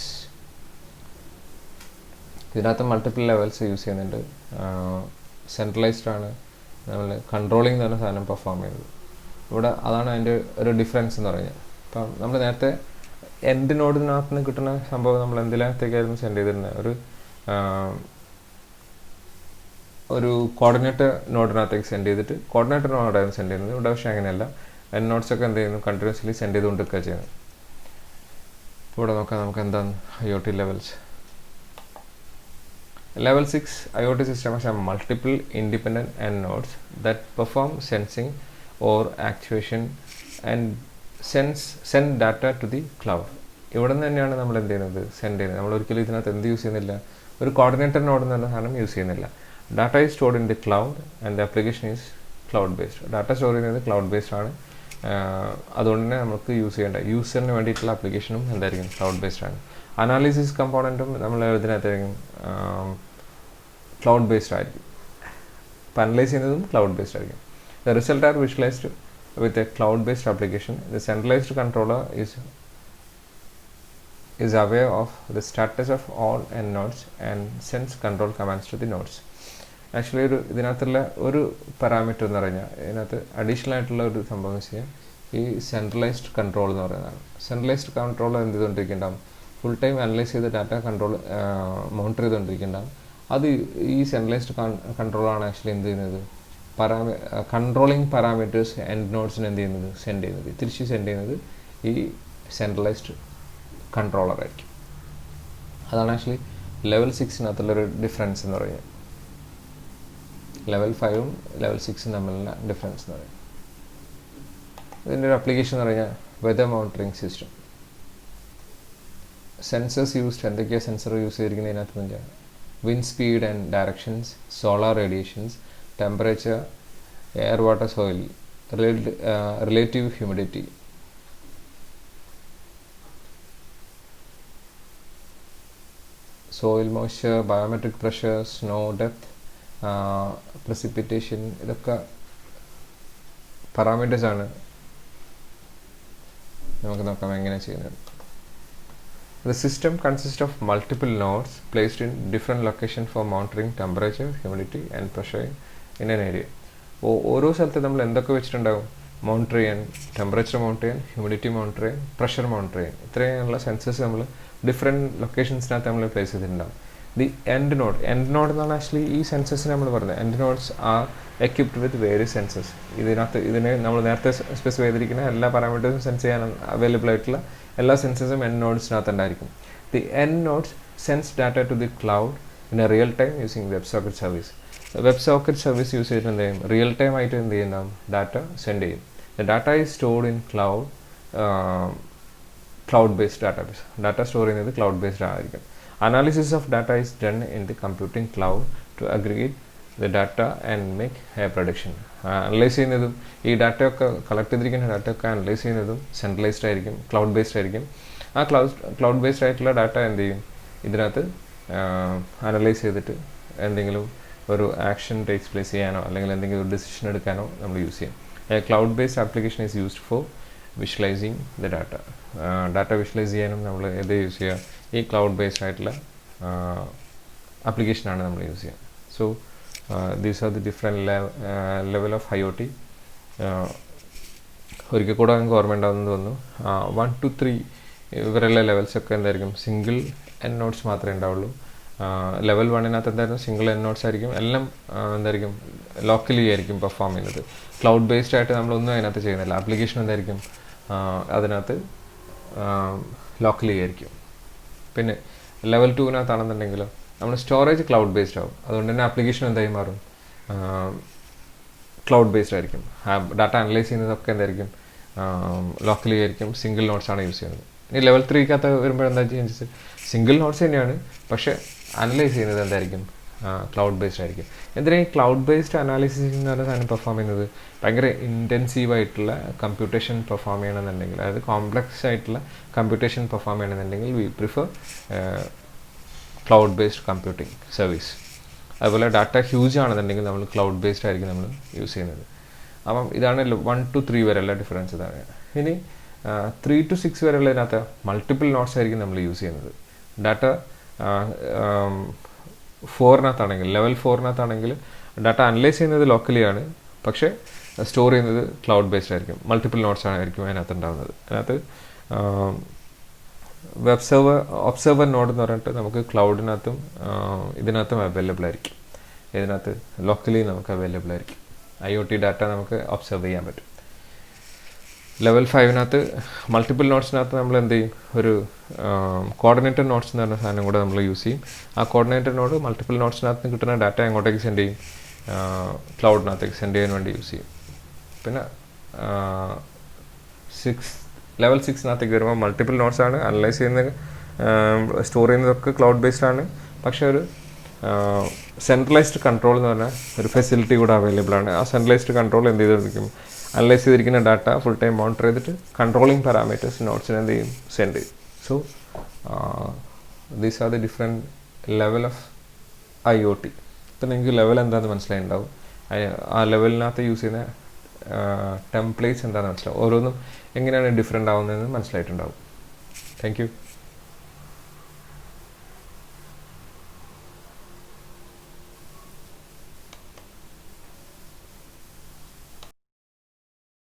ഇതിനകത്ത് മൾട്ടിപ്പിൾ ലെവൽസ് യൂസ് ചെയ്യുന്നുണ്ട്. സെൻട്രലൈസ്ഡ് ആണ് നമ്മൾ കൺട്രോളിങ് എന്ന് പറഞ്ഞ സാധനം പെർഫോം ചെയ്യുന്നത്. ഇവിടെ അതാണ് അതിൻ്റെ ഒരു ഡിഫറൻസ് എന്ന് പറഞ്ഞാൽ. ഇപ്പം നമ്മൾ നേരത്തെ എൻഡ് നോഡിനകത്ത് നിന്ന് കിട്ടുന്ന സംഭവം നമ്മൾ എന്തിനകത്തേക്കായിരുന്നു സെൻഡ് ചെയ്തിരുന്നത്, ഒരു കോർഡിനേറ്റർ നോഡിനകത്തേക്ക് സെൻഡ് ചെയ്തിട്ട് കോർഡിനേറ്റർ നോഡായിരുന്നു സെൻഡ് ചെയ്യുന്നത്. ഇവിടെ പക്ഷേ അങ്ങനെയല്ല, എൻഡ് നോട്ട്സൊക്കെ എന്ത് ചെയ്യുന്നു, കണ്ടിന്യൂസ്ലി സെൻഡ് ചെയ്തുകൊണ്ടിരിക്കുക ചെയ്യുന്നത്. ഇവിടെ നോക്കാം നമുക്ക് എന്താണ് IoT levels. Level 6 IoT systems have multiple independent end nodes that perform sensing or actuation and send data to the cloud. ഇവിടെ നിന്ന് തന്നെയാണ് നമ്മൾ എന്ത് ചെയ്യുന്നത്, സെൻഡ് ചെയ്യുന്നത്. നമ്മൾ ഒരിക്കലും ഇതിനകത്ത് എന്ത് യൂസ് ചെയ്യുന്നില്ല, ഒരു കോർഡിനേറ്റർ നോഡ് എന്ന് പറഞ്ഞ സാധനം യൂസ് ചെയ്യുന്നില്ല. Data is stored in the cloud and the application is cloud based. Data store ചെയ്യുന്നത് ക്ലൗഡ് ബേസ്ഡ് ആണ്. അതുകൊണ്ട് തന്നെ നമുക്ക് യൂസ് ചെയ്യേണ്ട യൂസറിന് വേണ്ടിയിട്ടുള്ള ആപ്ലിക്കേഷനും എന്തായിരിക്കും, ക്ലൗഡ് ബേസ്ഡ് ആണ്. അനാലിസിസ് കമ്പോണൻറ്റും നമ്മൾ ഇതിനകത്തായിരിക്കും ക്ലൗഡ് ബേസ്ഡ് ആയിരിക്കും. ഇപ്പം അനലൈസ് ചെയ്യുന്നതും ക്ലൗഡ് ബേസ്ഡ് ആയിരിക്കും. The result R visualised with a cloud based application. The centralised controller is aware of the status of all end nodes and sends control commands to the nodes. Actually ഇതിനകത്തുള്ള ഒരു parameter എന്ന് പറഞ്ഞാൽ ഇതിനകത്ത് additional ആയിട്ടുള്ള ഒരു സംഭവം എന്ന് വെച്ചാൽ ഈ സെൻട്രലൈസ്ഡ് കൺട്രോൾ എന്ന് പറയുന്നതാണ്. സെൻട്രലൈസ്ഡ് കൺട്രോൾ എന്ത് ചെയ്തുകൊണ്ടിരിക്കുന്നുണ്ടാവും, ഫുൾ ടൈം അനലൈസ് ചെയ്ത് ഡാറ്റ മോണിറ്റർ ചെയ്തുകൊണ്ടിരിക്കുന്നുണ്ടാവും. അത് ഈ സെൻട്രലൈസ്ഡ് കൺട്രോളാണ് ആക്ച്വലി എന്ത് ചെയ്യുന്നത്, കൺട്രോളിങ് പാരാമീറ്റേഴ്സ് എൻഡ് നോഡ്സിന് എന്ത് ചെയ്യുന്നത്, സെൻഡ് ചെയ്യുന്നത്, തിരിച്ച് സെൻഡ് ചെയ്യുന്നത് ഈ സെൻട്രലൈസ്ഡ് കൺട്രോളർ ആയിരിക്കും. അതാണ് ആക്ച്വലി ലെവൽ 6-നകത്തുള്ളൊരു ഡിഫറൻസ് എന്ന് പറയുന്നത്. ലെവൽ 5ഉം ലെവൽ 6ഉം തമ്മിലുള്ള ഡിഫറൻസ് എന്ന് പറയുന്നത്. ഇതിൻ്റെ ഒരു ആപ്ലിക്കേഷൻ എന്ന് പറഞ്ഞാൽ weather monitoring system. Sensors used, എന്തൊക്കെയാണ് സെൻസർ യൂസ് ചെയ്തിരിക്കുന്നത് ഇതിനകത്ത് വെച്ചാൽ wind speed and directions, solar radiations, temperature, air water soil, relative humidity, soil moisture, biometric pressure, snow depth, precipitation, ഇതൊക്കെ പാരാമീറ്റേഴ്സ് ആണ്. നമുക്ക് നോക്കാം എങ്ങനെ ചെയ്യുന്നത്. The system consists of multiple nodes placed in different locations for monitoring temperature, humidity and pressure in an area. ഓരോ സ്ഥലത്ത് നമ്മൾ എന്തൊക്കെ വെച്ചിട്ടുണ്ടാകും? മോണിറ്റർ ചെയ്യാൻ, ടെമ്പറേച്ചർ മോണിറ്റർ ചെയ്യാൻ, ഹ്യൂമിഡിറ്റി മോണിറ്റർ ചെയ്യാൻ, പ്രഷർ മോണിറ്റർ ചെയ്യാൻ, ഇത്രയുള്ള സെൻസേഴ്സ് നമ്മൾ ഡിഫറെൻറ്റ് ലൊക്കേഷൻസിനകത്ത് നമ്മൾ പ്ലേസ് ചെയ്തിട്ടുണ്ടാകും. ദി എൻഡ് നോഡ് എന്നാണ് ആക്ച്വലി ഈ സെൻസേഴ്സിന് നമ്മൾ പറയുന്നത്. End nodes are equipped with various sensors. ഇതിനെ നമ്മൾ നേരത്തെ സ്പെസിഫൈ ചെയ്തിരിക്കുന്ന എല്ലാ പാരാമീറ്റേഴ്സും സെൻസ് ചെയ്യാൻ അവൈലബിൾ ആയിട്ടുള്ള എല്ലാ സെൻസേഴ്സും എൻഡ് നോഡ്സിനകത്ത് ഉണ്ടായിരിക്കും. The end nodes sense data to the cloud in a real time using web socket service. Web socket service use ചെയ്തിട്ട് എന്ത് ചെയ്യും? റിയൽ ടൈം ആയിട്ട് എന്ത് ചെയ്യുന്നുണ്ടാവും? ഡാറ്റ സെൻഡ് ചെയ്യും. The data is stored in cloud based database. Data store ചെയ്യുന്നത് cloud based ആയിരിക്കും. Analysis of data is done in the computing cloud to aggregate the data and make a production. Analyse ചെയ്യുന്നതും ഈ ഡാറ്റയൊക്കെ collect ചെയ്തിരിക്കുന്ന ഡാറ്റയൊക്കെ analyse ചെയ്യുന്നതും centralised ആയിരിക്കും, cloud based ആയിരിക്കും. ആ cloud based ആയിട്ടുള്ള ഡാറ്റ എന്ത് ചെയ്യും? ഇതിനകത്ത് അനലൈസ് ചെയ്തിട്ട് എന്തെങ്കിലും ഒരു ആക്ഷൻ ടേക്സ് പ്ലേസ് ചെയ്യാനോ അല്ലെങ്കിൽ എന്തെങ്കിലും ഒരു ഡിസിഷൻ എടുക്കാനോ നമ്മൾ യൂസ് ചെയ്യും. A cloud based application is used for visualising the data. Data visualise ചെയ്യാനും നമ്മൾ ഏത് യൂസ് ചെയ്യുക? ഈ ക്ലൗഡ് ബേസ്ഡ് ആയിട്ടുള്ള ആപ്ലിക്കേഷനാണ് നമ്മൾ യൂസ് ചെയ്യുക. So these are the different level of IoT. ഒരിക്കൽ കൂടെ നമുക്ക് ഓർമ്മ ഉണ്ടാവുമെന്ന് തോന്നുന്നു. 1 to 3 ഇവരെല്ലാം ലെവൽസൊക്കെ എന്തായിരിക്കും? സിംഗിൾ എൻഡ് നോട്ട്സ് മാത്രമേ ഉണ്ടാവുള്ളൂ. ലെവൽ 1 എന്തായിരുന്നു? സിംഗിൾ എൻഡ് നോട്ട്സ് ആയിരിക്കും. എല്ലാം എന്തായിരിക്കും? ലോക്കലി ആയിരിക്കും പെർഫോം ചെയ്യുന്നത്. ക്ലൗഡ് ബേസ്ഡ് ആയിട്ട് നമ്മളൊന്നും അതിനകത്ത് ചെയ്യുന്നില്ല. ആപ്ലിക്കേഷൻ എന്തായിരിക്കും? അതിനകത്ത് ലോക്കലി ആയിരിക്കും. പിന്നെ ലെവൽ 2 നമ്മൾ സ്റ്റോറേജ് ക്ലൗഡ് ബേസ്ഡ് ആവും. അതുകൊണ്ട് തന്നെ ആപ്ലിക്കേഷൻ എന്തായി മാറും? ക്ലൗഡ് ബേസ്ഡ് ആയിരിക്കും. ഡാറ്റ അനലൈസ് ചെയ്യുന്നതൊക്കെ എന്തായിരിക്കും? ലോക്കലി ആയിരിക്കും. സിംഗിൾ നോട്ട്സ് ആണ് യൂസ് ചെയ്യുന്നത്. ഇനി ലെവൽ 3 വരുമ്പോൾ എന്താ ചേഞ്ചസ്? സിംഗിൾ നോട്ട്സ് തന്നെയാണ്, പക്ഷേ അനലൈസ് ചെയ്യുന്നത് എന്തായിരിക്കും? ക്ലൗഡ് ബേസ്ഡ് ആയിരിക്കും. എന്തിനാ ഈ ക്ലൗഡ് ബേസ്ഡ് അനാലിസിസ് എന്ന് പറഞ്ഞ സാധനം പെർഫോം ചെയ്യുന്നത്? ഭയങ്കര ഇൻറ്റൻസീവായിട്ടുള്ള കമ്പ്യൂട്ടേഷൻ പെർഫോം ചെയ്യണമെന്നുണ്ടെങ്കിൽ, അതായത് കോംപ്ലക്സ് ആയിട്ടുള്ള കമ്പ്യൂട്ടേഷൻ പെർഫോം ചെയ്യണമെന്നുണ്ടെങ്കിൽ V prefer cloud based computing service. അതുപോലെ ഡാറ്റ ഹ്യൂജ് ആണെന്നുണ്ടെങ്കിൽ നമ്മൾ ക്ലൗഡ് ബേസ്ഡ് ആയിരിക്കും നമ്മൾ യൂസ് ചെയ്യുന്നത്. അപ്പം ഇതാണ് 1 to 3 വരെയുള്ള ഡിഫറൻസ് ഇതാണ്. ഇനി 3 to 6 വരെയുള്ളതിനകത്ത് മൾട്ടിപ്പിൾ നോട്ട്സ് ആയിരിക്കും നമ്മൾ യൂസ് ചെയ്യുന്നത്. ഡാറ്റ 4 ലെവൽ 4 ഡാറ്റ അനലൈസ് ചെയ്യുന്നത് ലോക്കലിയാണ്, പക്ഷേ സ്റ്റോർ ചെയ്യുന്നത് ക്ലൗഡ് ബേസ്ഡ് ആയിരിക്കും. മൾട്ടിപ്പിൾ നോട്ട്സ് ആയിരിക്കും അതിനകത്ത് ഉണ്ടാകുന്നത്. അതിനകത്ത് ഒബ്സർവർ നോഡ് എന്ന് പറഞ്ഞിട്ട് നമുക്ക് ക്ലൗഡിനകത്തും ഇതിനകത്തും അവൈലബിൾ ആയിരിക്കും. ഇതിനകത്ത് ലോക്കലി നമുക്ക് അവൈലബിൾ ആയിരിക്കും. IoT ഡാറ്റ നമുക്ക് ഒബ്സർവ് ചെയ്യാൻ പറ്റും. ലെവൽ 5 മൾട്ടിപ്പിൾ നോട്ട്സിനകത്ത് നമ്മൾ എന്ത് ചെയ്യും? ഒരു കോർഡിനേറ്റർ നോട്ട്സ് എന്ന് പറഞ്ഞ സാധനം കൂടെ നമ്മൾ യൂസ് ചെയ്യും. ആ കോർഡിനേറ്റർ നോഡ് മൾട്ടിപ്പിൾ നോട്ട്സിനകത്ത് കിട്ടുന്ന ഡാറ്റ എങ്ങോട്ടേക്ക് സെൻഡ് ചെയ്യും? ക്ലൗഡിനകത്തേക്ക് സെൻഡ് ചെയ്യാൻ വേണ്ടി യൂസ് ചെയ്യും. പിന്നെ ലെവൽ 6 വരുമ്പോൾ മൾട്ടിപ്പിൾ നോട്ട്സ് ആണ് അനലൈസ് ചെയ്യുന്നത്, സ്റ്റോർ ചെയ്യുന്നതൊക്കെ ക്ലൗഡ് ബേസ്ഡ് ആണ്, പക്ഷേ ഒരു സെൻട്രലൈസ്ഡ് കൺട്രോൾ എന്ന് പറഞ്ഞാൽ ഒരു ഫെസിലിറ്റി കൂടെ അവൈലബിൾ ആണ്. ആ സെൻട്രലൈസ്ഡ് കൺട്രോൾ എന്ത് ചെയ്തിരിക്കും? അനലൈസ് ചെയ്തിരിക്കുന്ന ഡാറ്റ ഫുൾ ടൈം മോണിറ്റർ ചെയ്തിട്ട് കൺട്രോളിങ് പാരാമീറ്റേഴ്സ് നോട്ട്സിന് എന്ത് ചെയ്യും? സെൻഡ് ചെയ്യും. So these are the different level of IoT. ഇപ്പം നിങ്ങൾക്ക് ലെവൽ എന്താണെന്ന് മനസ്സിലായിട്ടുണ്ടാവും. ആ ലെവലിനകത്ത് യൂസ് ചെയ്യുന്ന ടെംപ്ലേറ്റ്സ് എന്താണെന്ന് മനസ്സിലാവും. ഓരോന്നും എങ്ങനെയാണ് ഡിഫറെൻ്റ് ആവുന്നതെന്ന് മനസ്സിലായിട്ടുണ്ടാവും. Thank you.